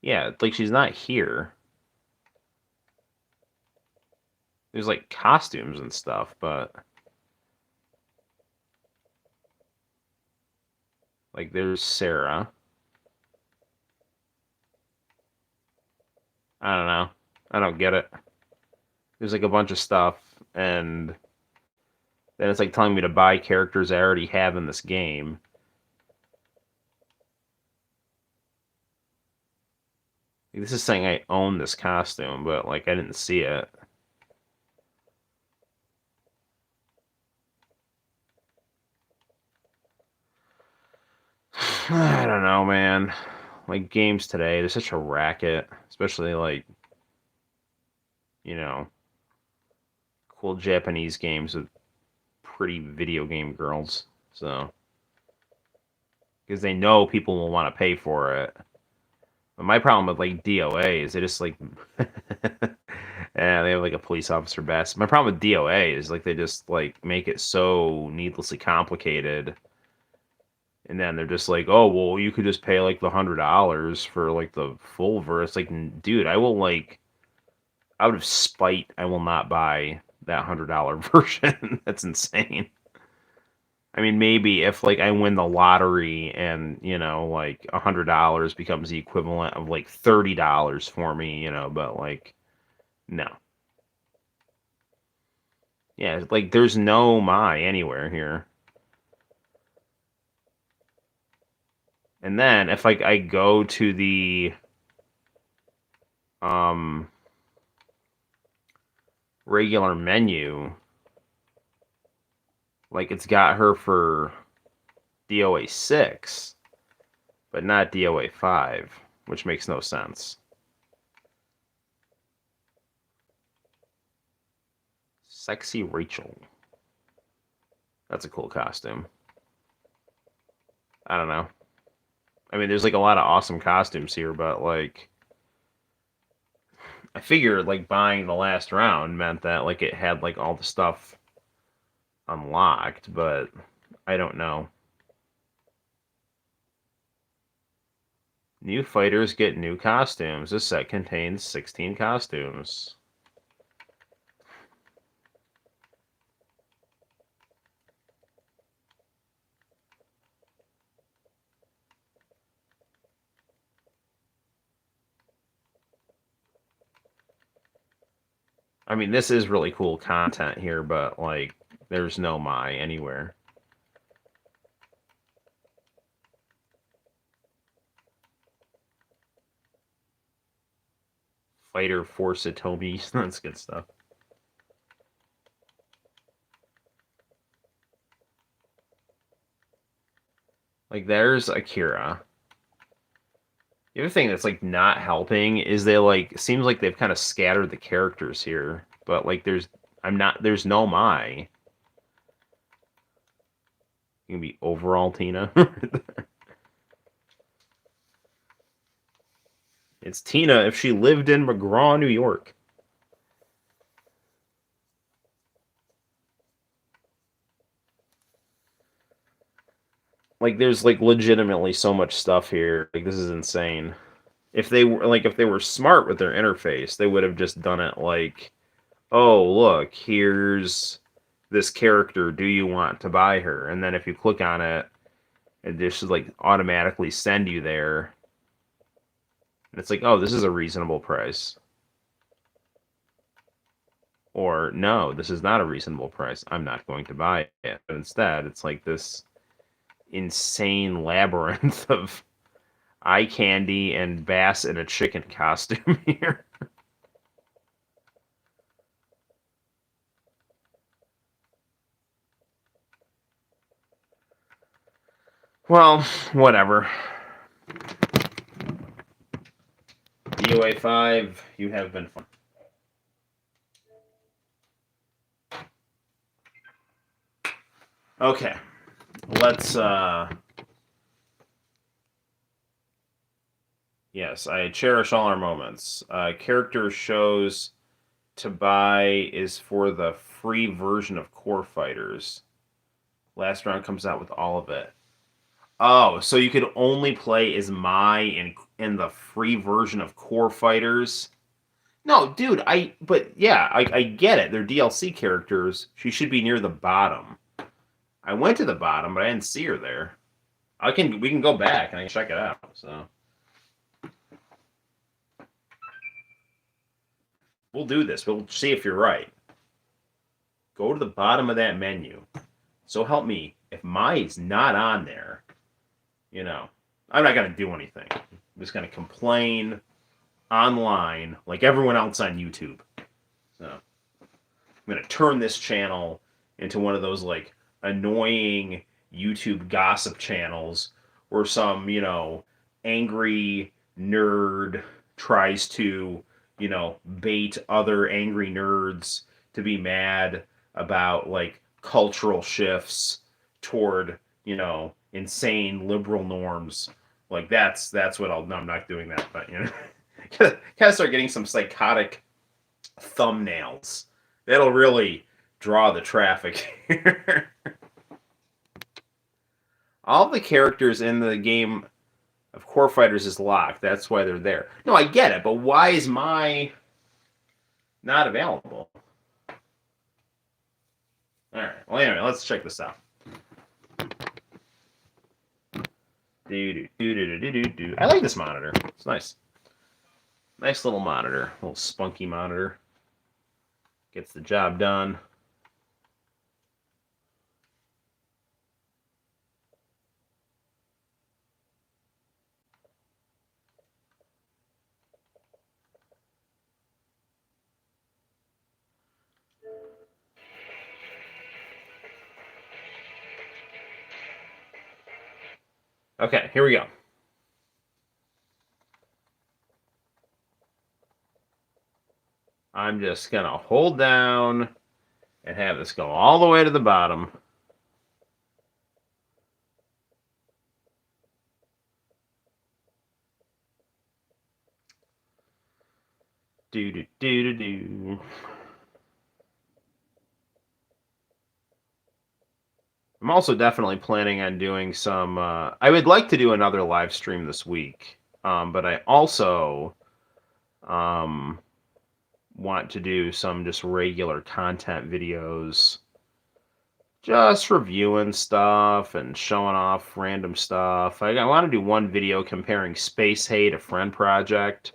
Yeah, like she's not here. There's like costumes and stuff, but... Like, there's Sarah. I don't know. I don't get it. There's like a bunch of stuff, and then it's like telling me to buy characters I already have in this game. Like, this is saying I own this costume, but like I didn't see it. I don't know, man. Like, games today, they're such a racket. Especially, like... you know, cool Japanese games with pretty video game girls. So, because they know people will want to pay for it. But my problem with like DOA is they just like, yeah, they have like a police officer best. My problem with DOA is like they just like make it so needlessly complicated, and then they're just like, oh well, you could just pay like the $100 for like the full verse. Like, dude, I will like out of spite, I will not buy that $100 version. That's insane. I mean, maybe if like I win the lottery and like $100 becomes the equivalent of like $30 for me, but like no, yeah, like there's no my anywhere here. And then if like I go to the um regular menu, like it's got her for DOA 6, but not DOA 5, which makes no sense. Sexy Rachel. That's a cool costume. I don't know. I mean, there's like a lot of awesome costumes here, but like, I figured like buying the last round meant that like it had like all the stuff unlocked, but I don't know. New fighters get new costumes. This set contains 16 costumes. I mean, this is really cool content here, but like, there's no my anywhere. Fighter Force Atomi. That's good stuff. Like, there's Akira. The other thing that's like not helping is they like seems like they've kind of scattered the characters here, but like there's no my. You can be overall Tina. It's Tina if she lived in McGraw, New York. Like there's like legitimately so much stuff here. Like this is insane. If they were smart with their interface, they would have just done it like, "Oh, look, here's this character. Do you want to buy her?" And then if you click on it, it just like automatically send you there. And it's like, "Oh, this is a reasonable price." Or, "No, this is not a reasonable price. I'm not going to buy it." But instead, it's like this insane labyrinth of eye candy and bass in a chicken costume here. Well, whatever. DOA 5, you have been fun. Okay. Let's yes, I cherish all our moments. Character shows to buy is for the free version of Core Fighters. Last round comes out with all of it. Oh, so you could only play as Mai in the free version of Core Fighters? No, dude, but yeah, I get it. They're DLC characters. She should be near the bottom. I went to the bottom, but I didn't see her there. We can go back and I can check it out. So we'll do this. We'll see if you're right. Go to the bottom of that menu. So help me, if Mai's not on there, I'm not gonna do anything. I'm just gonna complain online like everyone else on YouTube. So I'm gonna turn this channel into one of those like annoying YouTube gossip channels where some, angry nerd tries to, bait other angry nerds to be mad about like cultural shifts toward, insane liberal norms. Like that's what I'll. No, I'm not doing that, but gotta start getting some psychotic thumbnails. That'll really draw the traffic. All the characters in the game of Core Fighters is locked. That's why they're there. No, I get it, but why is my not available? All right. Well, anyway, let's check this out. I like this monitor. It's nice. Nice little monitor. Little spunky monitor. Gets the job done. Okay, here we go. I'm just going to hold down and have this go all the way to the bottom. Do do do do do. I'm also definitely planning on doing some. I would like to do another live stream this week, but I also um, want to do some just regular content videos, just reviewing stuff and showing off random stuff. I want to do one video comparing Space Hay to Friend Project,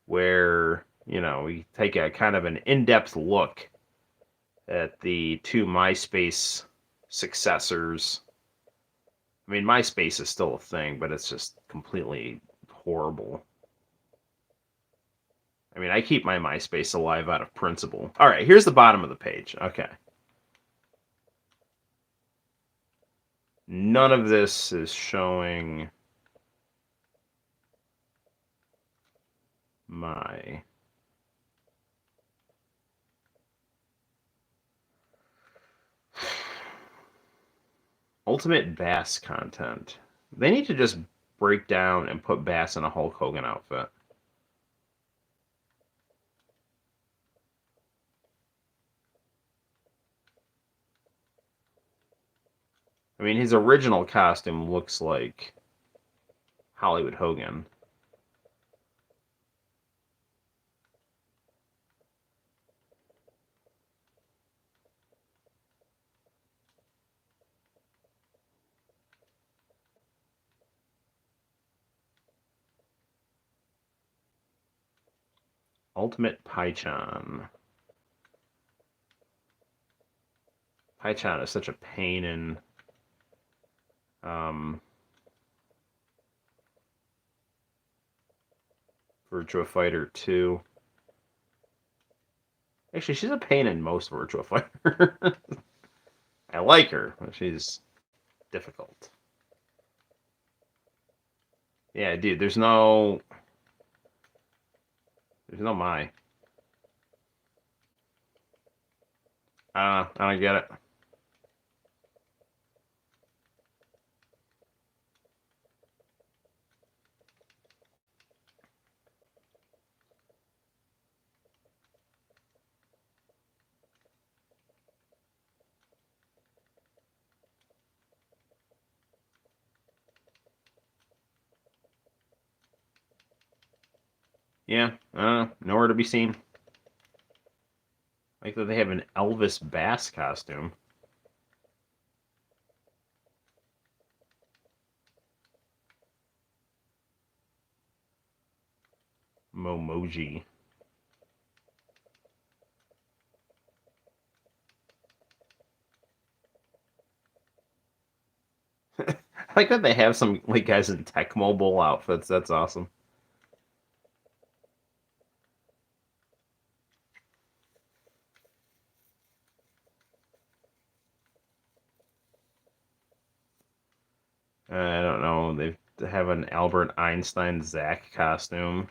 where we take a kind of an in-depth look at the two MySpace successors. I mean, MySpace is still a thing, but it's just completely horrible. I mean, I keep my MySpace alive out of principle. All right, here's the bottom of the page. Okay. None of this is showing my Ultimate Bass content. They need to just break down and put Bass in a Hulk Hogan outfit. I mean, his original costume looks like Hollywood Hogan. Ultimate Pychon. Pychon is such a pain in Virtua Fighter 2. Actually, she's a pain in most Virtua Fighter. I like her, but she's difficult. Yeah, dude, there's no my. I don't get it. Yeah, nowhere to be seen. Like that they have an Elvis Bass costume. Momoji. I like that they have some like guys in Tech Mobile outfits. That's awesome. I don't know. They have an Albert Einstein Zach costume.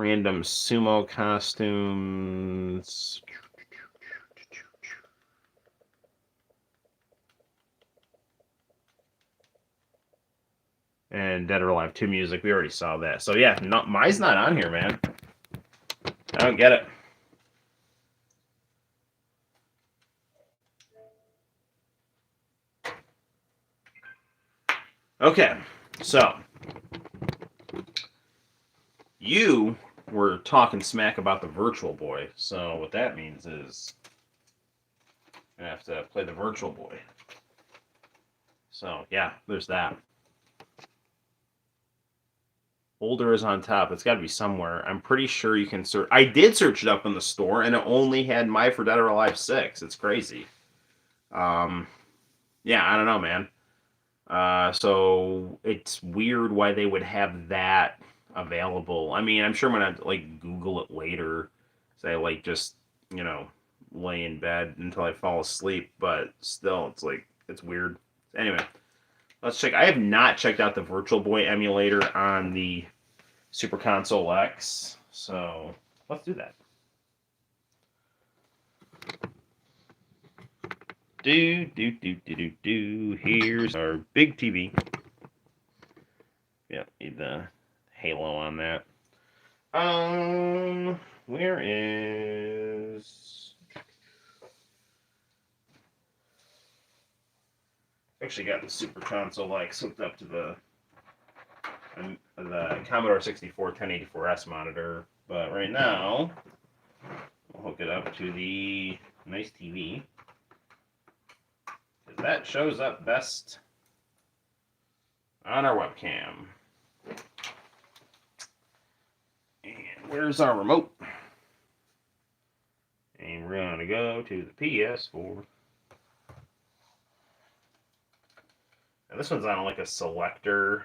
Random sumo costumes. And Dead or Alive 2 music. We already saw that. So yeah, mine's not on here, man. I don't get it. Okay, so you were talking smack about the Virtual Boy. So what that means is I have to play the Virtual Boy. So yeah, there's that. Older is on top. It's got to be somewhere. I'm pretty sure you can search. I did search it up in the store, and it only had My for Dead or Alive 6. It's crazy. Yeah, I don't know, man. So it's weird why they would have that available. I mean, I'm sure I'm gonna like Google it later. Say like just lay in bed until I fall asleep. But still, it's like it's weird. Anyway, let's check. I have not checked out the Virtual Boy emulator on the Super Console X, so let's do that. Here's our big TV. Yeah, need the halo on that. Where is? Actually, got the Super Console X hooked up to the Commodore 64 1084S monitor, but right now we'll hook it up to the nice TV. That shows up best on our webcam. And where's our remote? And we're going to go to the PS4. And this one's on like a selector.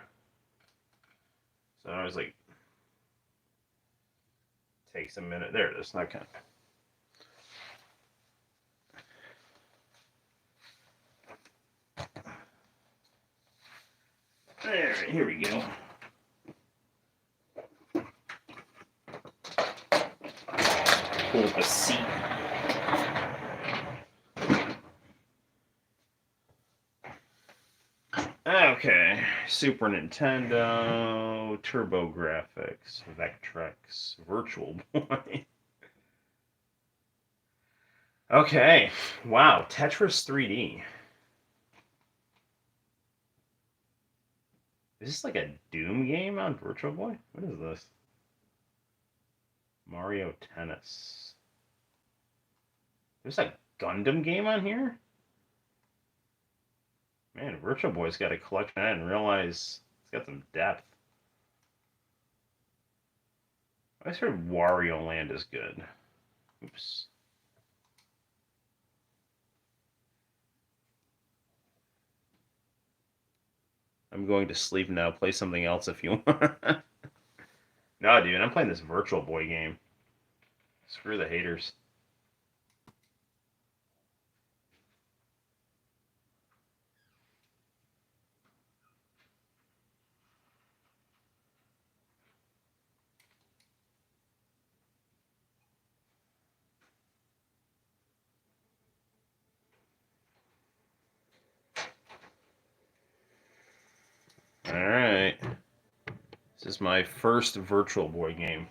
So I was like, takes a minute. There it is. Okay. Alright, here we go. Pull up a seat. Okay, Super Nintendo, TurboGrafx, Vectrex, Virtual Boy. Okay, wow, Tetris 3D. Is this like a Doom game on Virtual Boy? What is this? Mario Tennis. There's a Gundam game on here? Man, Virtual Boy's got a collection. I didn't realize it's got some depth. I heard Wario Land is good. Oops. I'm going to sleep now. Play something else if you want. No, dude, I'm playing this Virtual Boy game. Screw the haters. Alright. This is my first Virtual Boy game.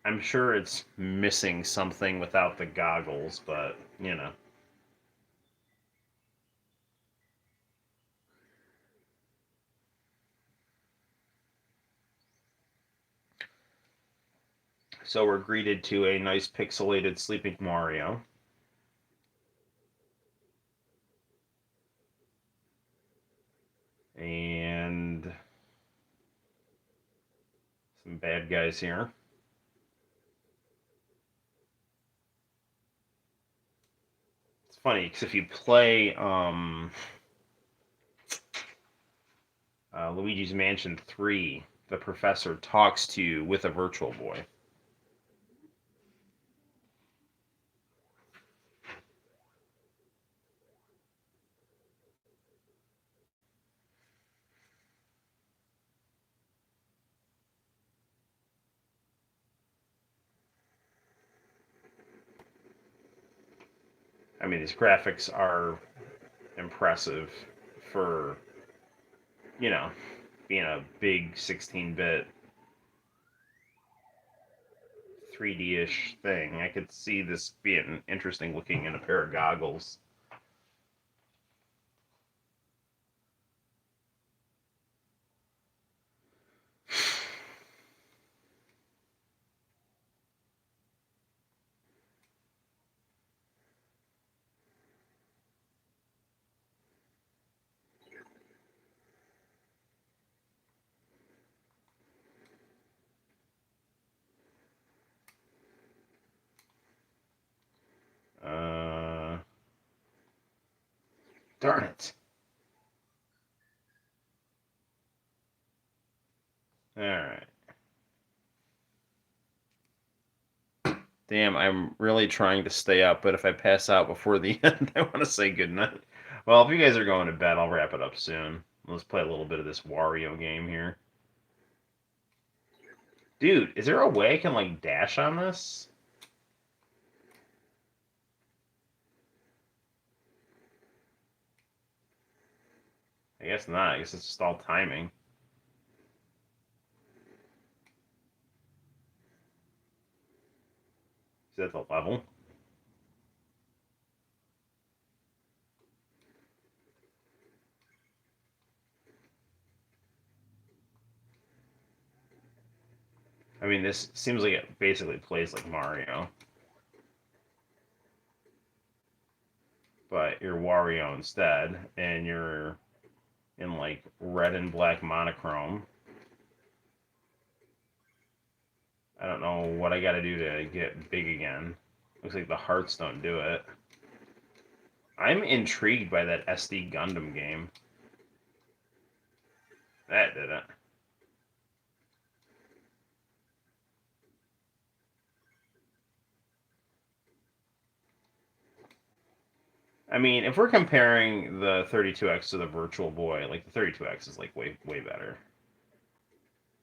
I'm sure it's missing something without the goggles, but, you know. So we're greeted to a nice pixelated Sleeping Mario. And some bad guys here. It's funny, because if you play Luigi's Mansion 3, the professor talks to you with a Virtual Boy. I mean, these graphics are impressive for, you know, being a big 16-bit 3D-ish thing. I could see this being interesting looking in a pair of goggles. Uh, darn it. All right. Damn, I'm really trying to stay up, but if I pass out before the end, I want to say goodnight. Well, if you guys are going to bed, I'll wrap it up soon. Let's play a little bit of this Wario game here. Dude, is there a way I can, like, dash on this? I guess not. I guess it's just all timing. Is that the level? I mean, this seems like it basically plays like Mario. But you're Wario instead, and you're in, like, red and black monochrome. I don't know what I gotta do to get big again. Looks like the hearts don't do it. I'm intrigued by that SD Gundam game. That did it. I mean, if we're comparing the 32X to the Virtual Boy, like, the 32X is, like, way better.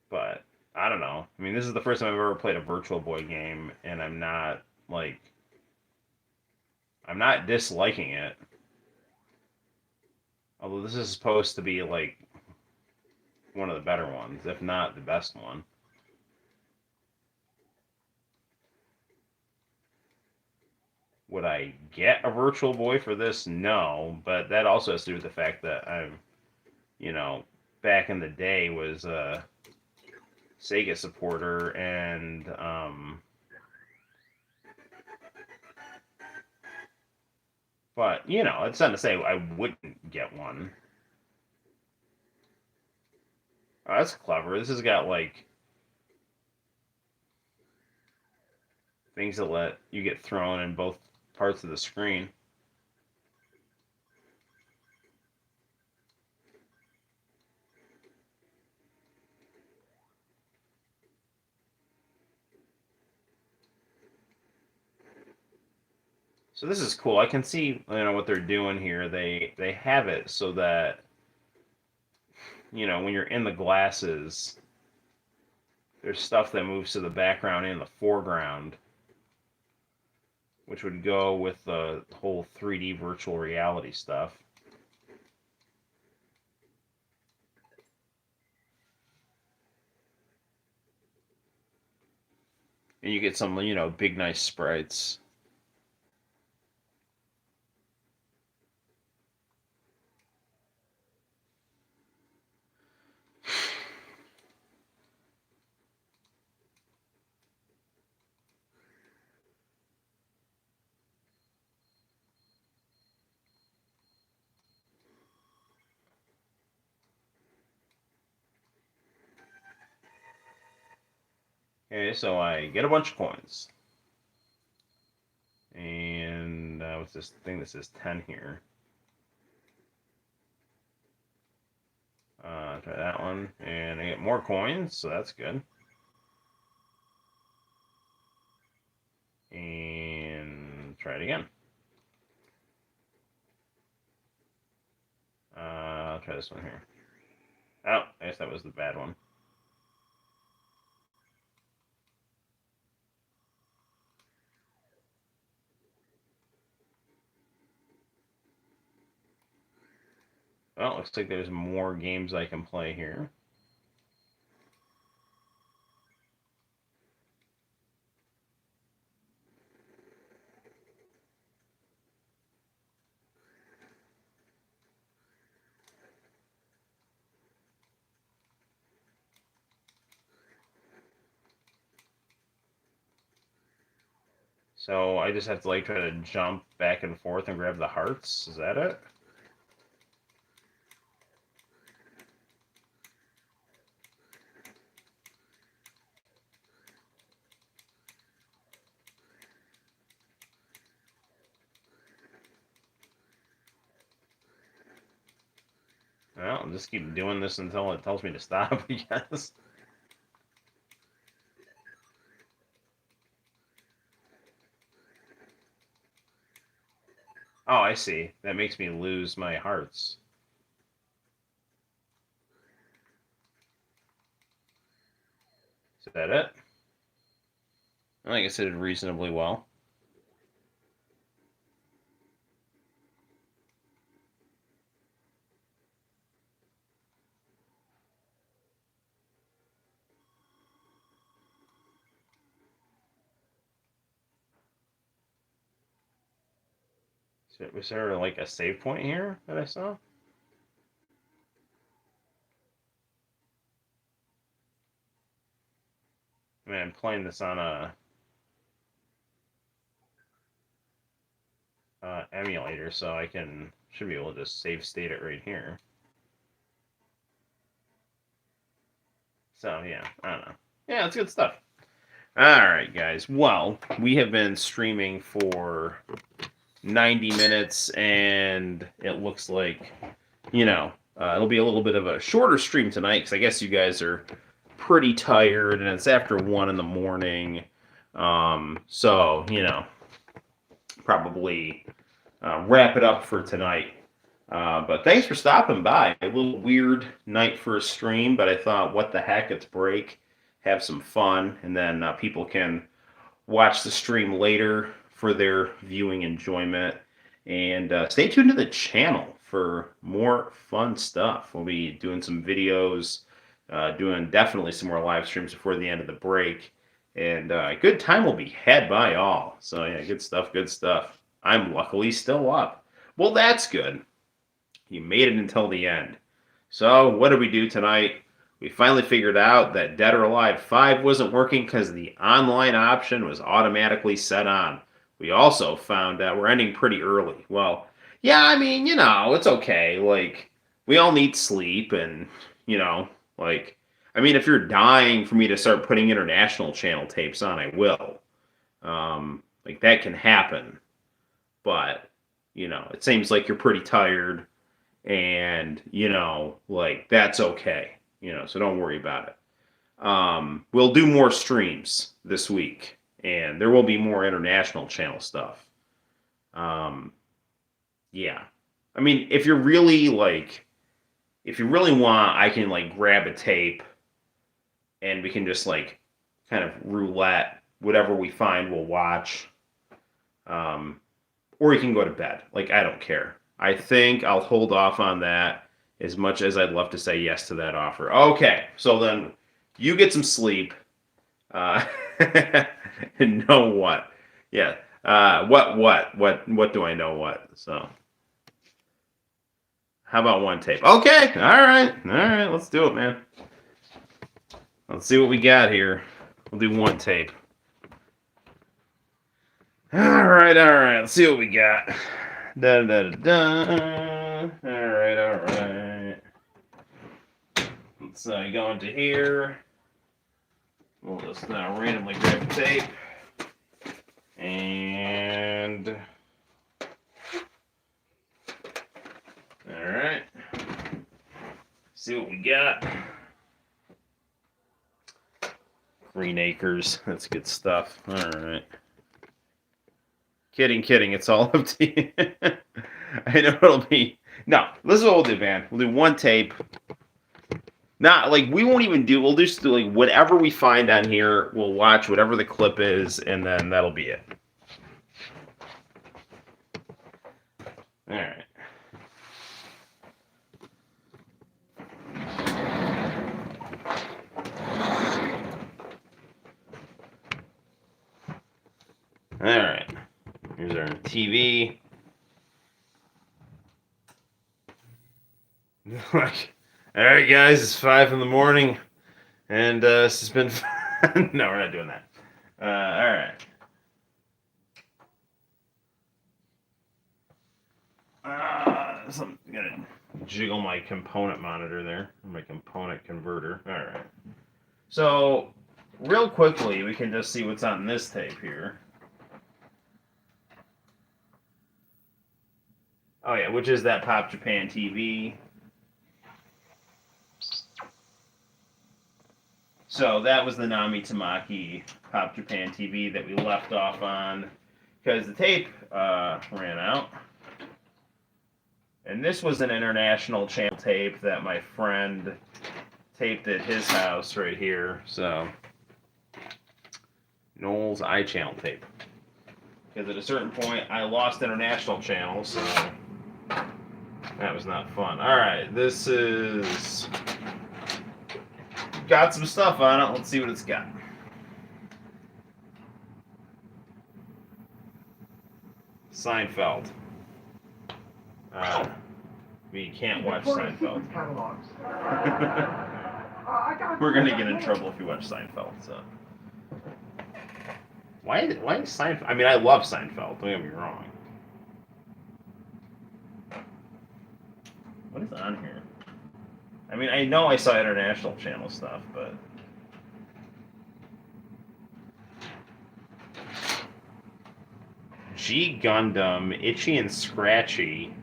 But I don't know. I mean, this is the first time I've ever played a Virtual Boy game, and I'm not disliking it. Although this is supposed to be, like, one of the better ones, if not the best one. Would I get a Virtual Boy for this? No, but that also has to do with the fact that I'm, you know, back in the day was a Sega supporter, and but it's not to say I wouldn't get one. Oh, that's clever. This has got, like, things that let you get thrown in both parts of the screen. So this is cool. I can see what they're doing here. They have it so that when you're in the glasses, there's stuff that moves to the background and the foreground, which would go with the whole 3D virtual reality stuff. And you get some, big nice sprites. Okay, so I get a bunch of coins. And what's this thing that says 10 here? Try that one. And I get more coins, so that's good. And try it again. I'll try this one here. Oh, I guess that was the bad one. Well, looks like there's more games I can play here. So I just have to like try to jump back and forth and grab the hearts. Is that it? Well, I'll just keep doing this until it tells me to stop, I guess. Oh, I see. That makes me lose my hearts. Is that it? I guess I did reasonably well. So, was there like a save point here that I saw? I mean, I'm playing this on a emulator, so I should be able to just save state it right here. So yeah, I don't know. Yeah, it's good stuff. All right, guys. Well, we have been streaming for 90 minutes, and it looks like, it'll be a little bit of a shorter stream tonight because I guess you guys are pretty tired, and it's after 1 in the morning. So, probably wrap it up for tonight. But thanks for stopping by. A little weird night for a stream, but I thought, what the heck, it's break. Have some fun, and then people can watch the stream later for their viewing enjoyment. And stay tuned to the channel for more fun stuff. We'll be doing some videos, doing definitely some more live streams before the end of the break. And a good time will be had by all. So, yeah, good stuff, good stuff. I'm luckily still up. Well, that's good. You made it until the end. So, what did we do tonight? We finally figured out that Dead or Alive 5 wasn't working because the online option was automatically set on. We also found out we're ending pretty early. Well, yeah, I mean, it's okay. Like, we all need sleep, and, I mean, if you're dying for me to start putting international channel tapes on, I will. Like, that can happen. But, it seems like you're pretty tired, and, like, that's okay. So don't worry about it. We'll do more streams this week, and there will be more international channel stuff. Yeah. I mean, if you really want, I can like grab a tape and we can just like kind of roulette whatever we find we'll watch. Or you can go to bed. Like, I don't care. I think I'll hold off on that as much as I'd love to say yes to that offer. Okay, so then you get some sleep. And know what? Yeah. What do I know what? So, how about one tape? Okay, all right, let's do it, man. Let's see what we got here. We'll do one tape. All right, let's see what we got. Da da da da. All right. Let's go into here. We'll just randomly grab the tape. And all right, see what we got. Green Acres, that's good stuff. All right. Kidding. It's all up to you. I know it'll be. No, this is what we'll do, man. We'll do one tape. Not like we won't even do. We'll just do like whatever we find on here. We'll watch whatever the clip is, and then that'll be it. All right. TV. Like, all right, guys, it's 5 in the morning, and this has been fun. No, we're not doing that. All right. So I'm gonna jiggle my component monitor there, my component converter. All right. So, real quickly, we can just see what's on this tape here. Oh yeah, which is that Pop Japan TV. So that was the Nami Tamaki Pop Japan TV that we left off on because the tape ran out. And this was an international channel tape that my friend taped at his house right here. So, Noel's iChannel tape. Because at a certain point, I lost international channels, so that was not fun. Alright, this is... got some stuff on it. Let's see what it's got. Seinfeld. We can't watch Seinfeld. We're gonna get in trouble if we watch Seinfeld. So why is Seinfeld? I mean, I love Seinfeld. Don't get me wrong. What is on here? I mean, I know I saw international channel stuff, but G Gundam, Itchy and Scratchy,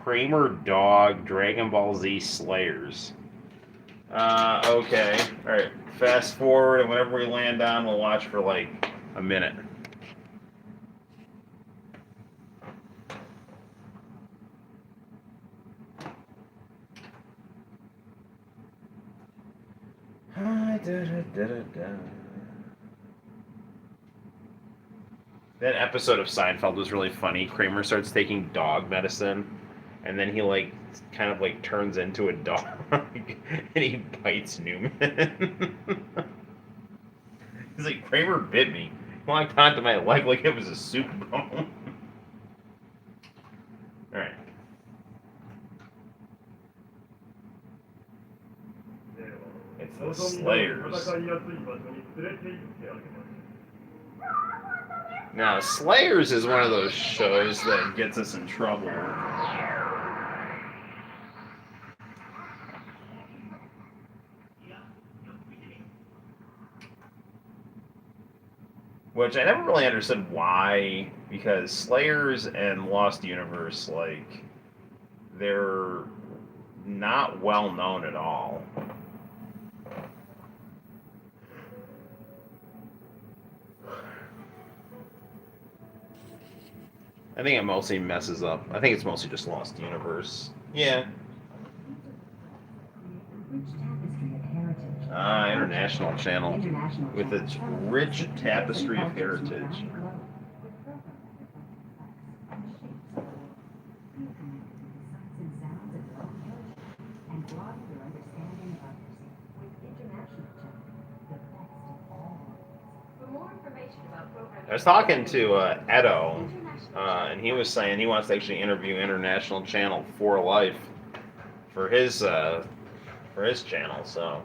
Kramer Dog, Dragon Ball Z Slayers. Okay. Alright. Fast forward, and whenever we land on, we'll watch for like a minute. That episode of Seinfeld was really funny. Kramer starts taking dog medicine, and then he like kind of like turns into a dog, and he bites Newman. He's like, Kramer bit me. He locked onto my leg like it was a soup bone. All right. It's the Slayers. Now, Slayers is one of those shows that gets us in trouble. Which I never really understood why, because Slayers and Lost Universe, like, they're not well known at all. I think it mostly messes up. I think it's mostly just Lost Universe. Yeah. International channel with its rich tapestry of heritage. I was talking to Edo, and he was saying he wants to actually interview International Channel for life for his channel. So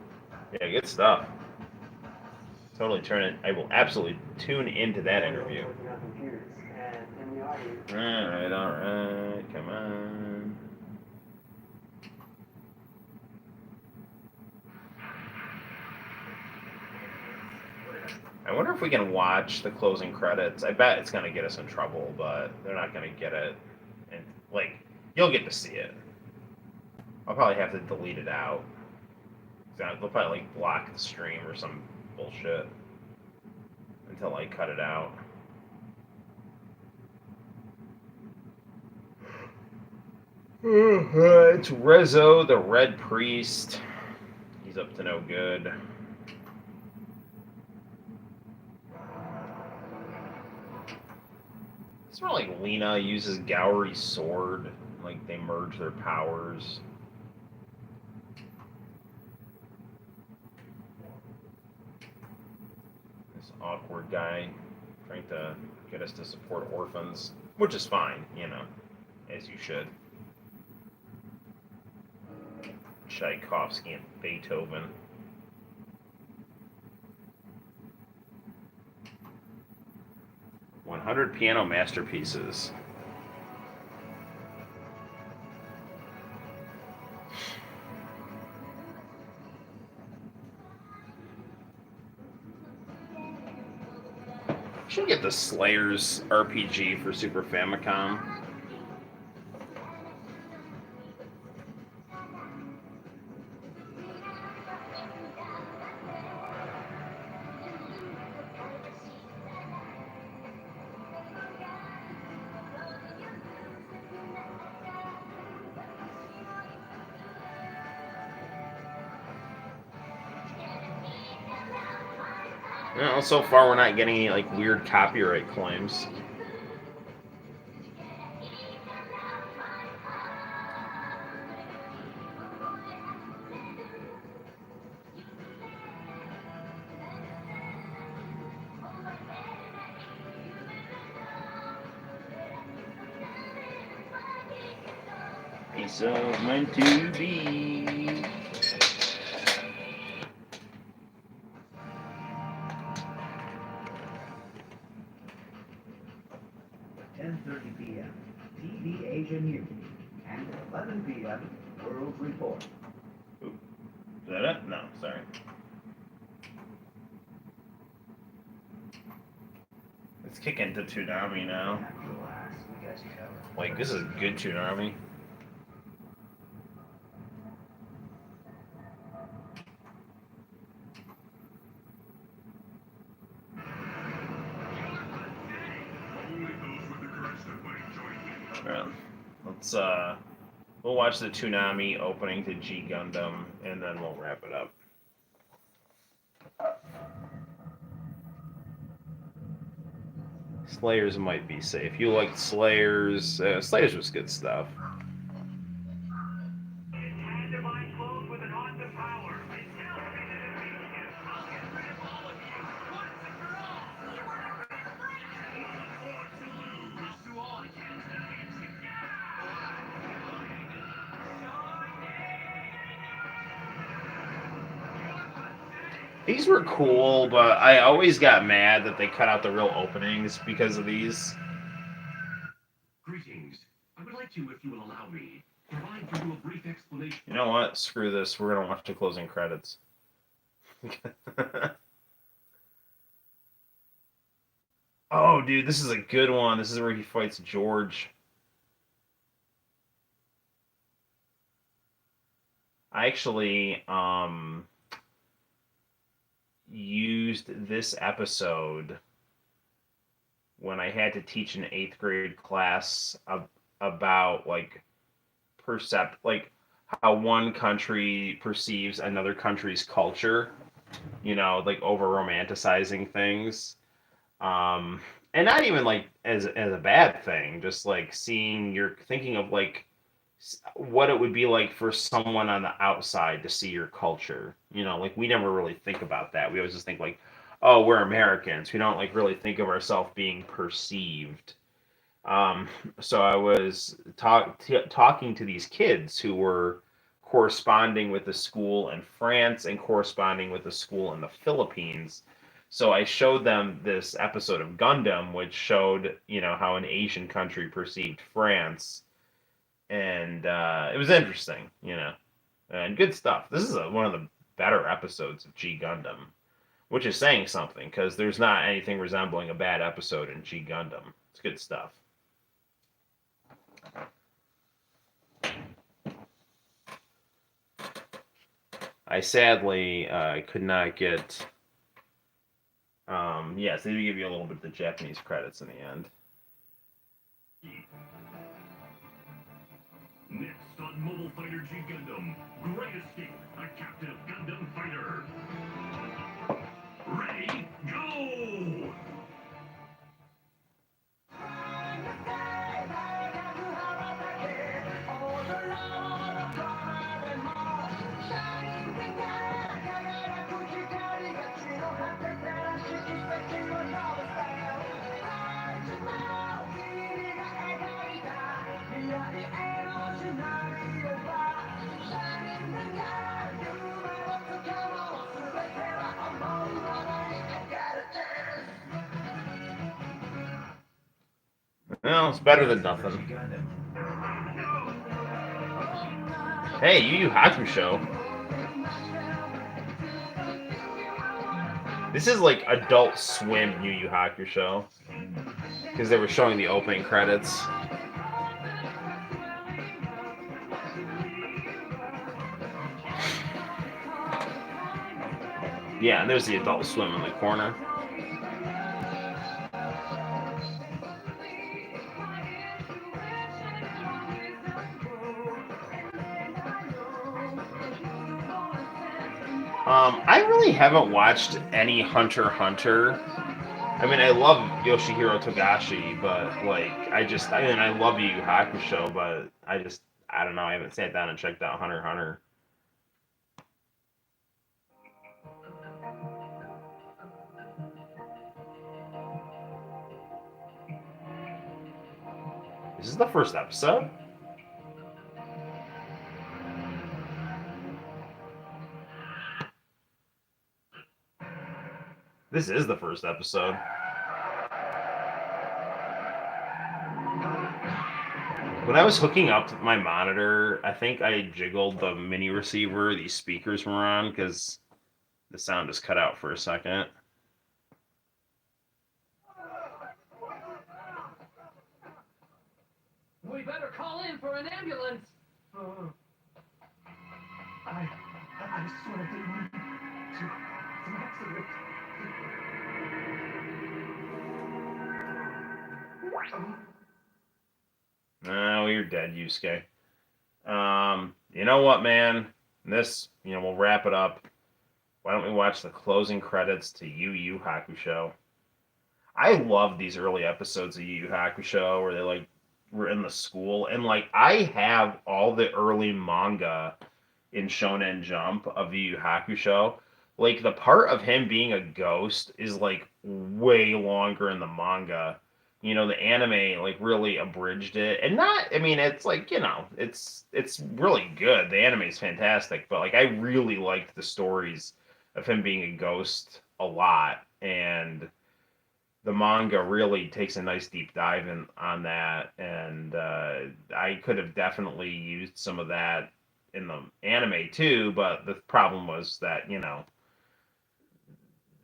yeah, good stuff. Totally turn it. I will absolutely tune into that interview. All right, come on. I wonder if we can watch the closing credits. I bet it's gonna get us in trouble, but they're not gonna get it. And like, you'll get to see it. I'll probably have to delete it out. They'll probably like block the stream or some bullshit until I cut it out. It's Rizzo, the Red Priest. He's up to no good. It's more like Lena uses Gowry's sword. Like they merge their powers. This awkward guy trying to get us to support orphans, which is fine, as you should. Tchaikovsky and Beethoven. 100 piano masterpieces. Should get the Slayers RPG for Super Famicom. Well, so far we're not getting any like weird copyright claims. Piece of meant to be. p.m. TV Asia News, and 11 p.m. World Report. Ooh. Is that it? No, sorry. Let's kick into Toonami now. Like, this is good Toonami. Alright, let's we'll watch the Toonami opening to G Gundam, and then we'll wrap it up. Slayers might be safe. You liked Slayers. Slayers was good stuff. These were cool, but I always got mad that they cut out the real openings because of these. Greetings. I would like to, if you will allow me, provide for you a brief explanation. You know what? Screw this. We're gonna watch the closing credits. Oh, dude, this is a good one. This is where he fights George. I actually used this episode when I had to teach an 8th grade class about like like how one country perceives another country's culture, like over romanticizing things. And not even like as a bad thing, just like you're thinking of like what it would be like for someone on the outside to see your culture. Like we never really think about that. We always just think like, oh, we're Americans. We don't like really think of ourselves being perceived. So I was talking to these kids who were corresponding with a school in France and corresponding with a school in the Philippines. So I showed them this episode of Gundam, which showed, how an Asian country perceived France. And it was interesting, and good stuff. This is one of the better episodes of G Gundam, which is saying something, because there's not anything resembling a bad episode in G Gundam. It's good stuff. I sadly could not get... yes, they do give you a little bit of the Japanese credits in the end. Next on Mobile Fighter G Gundam, Great Escape, a captive Gundam fighter. Ready, go! Well, it's better than nothing. Hey, Yu Yu Hakusho. This is like Adult Swim Yu Yu Hakusho. Because they were showing the opening credits. Yeah, and there's the Adult Swim in the corner. I really haven't watched any Hunter x Hunter. I mean, I love Yoshihiro Togashi, but like, I love Yu Yu Hakusho, but I don't know. I haven't sat down and checked out Hunter x Hunter. This is the first episode. This is the first episode. When I was hooking up my monitor, I think I jiggled the mini receiver these speakers were on because the sound just cut out for a second. We better call in for an ambulance. I swear I didn't mean to. It's an accident. Oh, you're dead, Yusuke. You know what, man? We'll wrap it up. Why don't we watch the closing credits to Yu Yu Hakusho? I love these early episodes of Yu Yu Hakusho where they like were in the school, and like I have all the early manga in Shonen Jump of Yu Yu Hakusho. Like the part of him being a ghost is like way longer in the manga. The anime like really abridged it, and not. I mean, it's like it's really good. The anime is fantastic, but like I really liked the stories of him being a ghost a lot, and the manga really takes a nice deep dive on that, and I could have definitely used some of that in the anime too, but the problem was that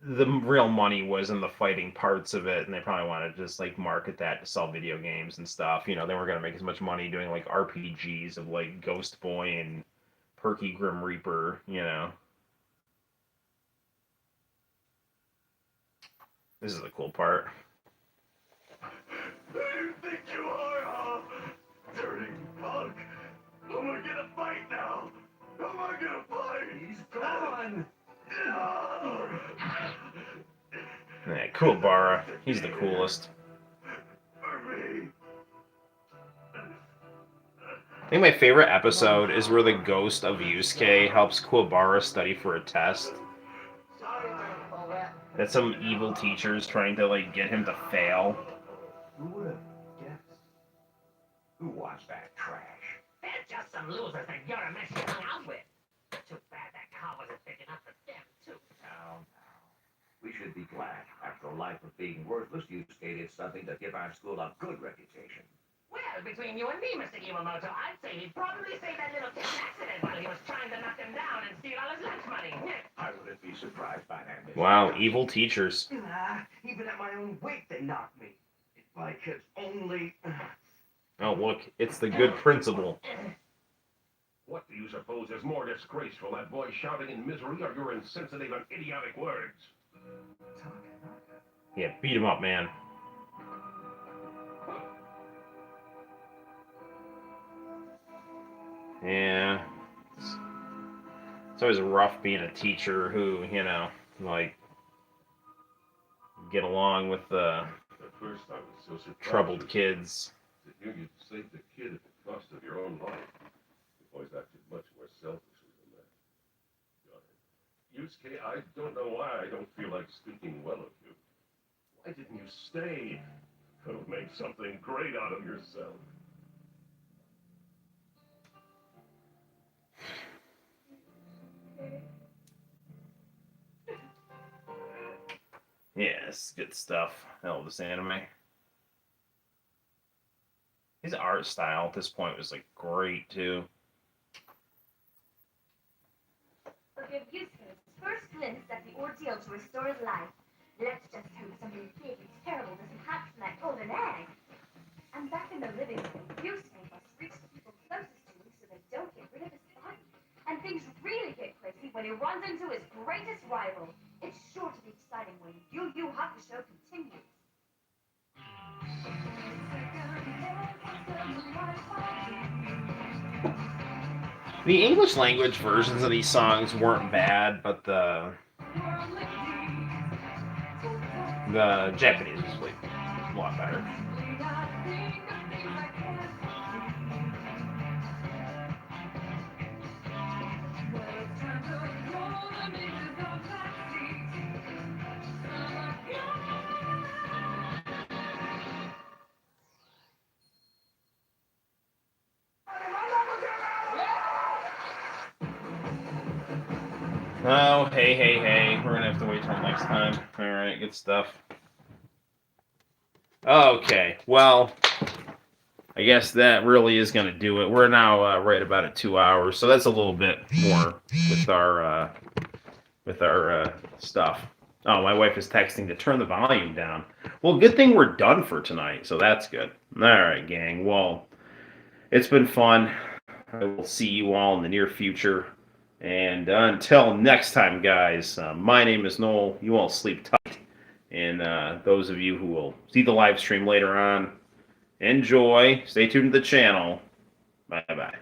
the real money was in the fighting parts of it, and they probably wanted to just like market that to sell video games and stuff. They weren't going to make as much money doing like RPGs of like Ghost Boy and Perky Grim Reaper. This is the cool part. Who do you think you are, huh? Dirty bug. Who am I gonna fight now? Who am I gonna fight? He's gone. No! Yeah, Kuwabara. He's the coolest. For me. I think my favorite episode is where the ghost of Yusuke helps Kuwabara study for a test. That some evil teacher's trying to like get him to fail. Who would have guessed? Who watched that trash? They're just some losers that you're a mess you hung out with. Too bad that car wasn't big enough for them, too. Now. We should be glad. After a life of being worthless, you stated something to give our school a good reputation. Well, between you and me, Mr. Iwamoto, I'd say he'd probably saved that little kid an accident while he was trying to knock him down and steal all his lunch money. I wouldn't be surprised by that, Mr. Wow, evil teachers. Even at my own weight, they knocked me. If I could only... Oh, look, it's the good principal. What do you suppose is more disgraceful, that boy shouting in misery or your insensitive and idiotic words? Yeah, beat him up, man. Yeah. It's always rough being a teacher who, like, get along with the At first I was so surprised troubled kids. to hear you save the kid at the cost of your own life. You've always acted much more selfishly than that. Yusuke, I don't know why I don't feel like speaking well of you. Why didn't you stay? Could have made something great out of yourself. Yeah, it's good stuff. I love this anime. art style at this point was like great too. We'll give Eustace first glimpse at the ordeal to restore his life. Let's just hope something big and terrible doesn't hatch from that golden egg. And back in the living room, Eustace must reach the people closest to him so they don't get rid of his body. And things really get crazy when he runs into his greatest rival. It's sure to be exciting when Yu Yu Hakusho continues. The English language versions of these songs weren't bad, but the Japanese was like a lot better. Oh, hey. We're going to have to wait till next time. All right, good stuff. Okay, well, I guess that really is going to do it. We're now right about at 2 hours, so that's a little bit more with our stuff. Oh, my wife is texting to turn the volume down. Well, good thing we're done for tonight, so that's good. All right, gang. Well, it's been fun. I will see you all in the near future. And until next time, guys, my name is Noel. You all sleep tight. And those of you who will see the live stream later on, enjoy. Stay tuned to the channel. Bye-bye.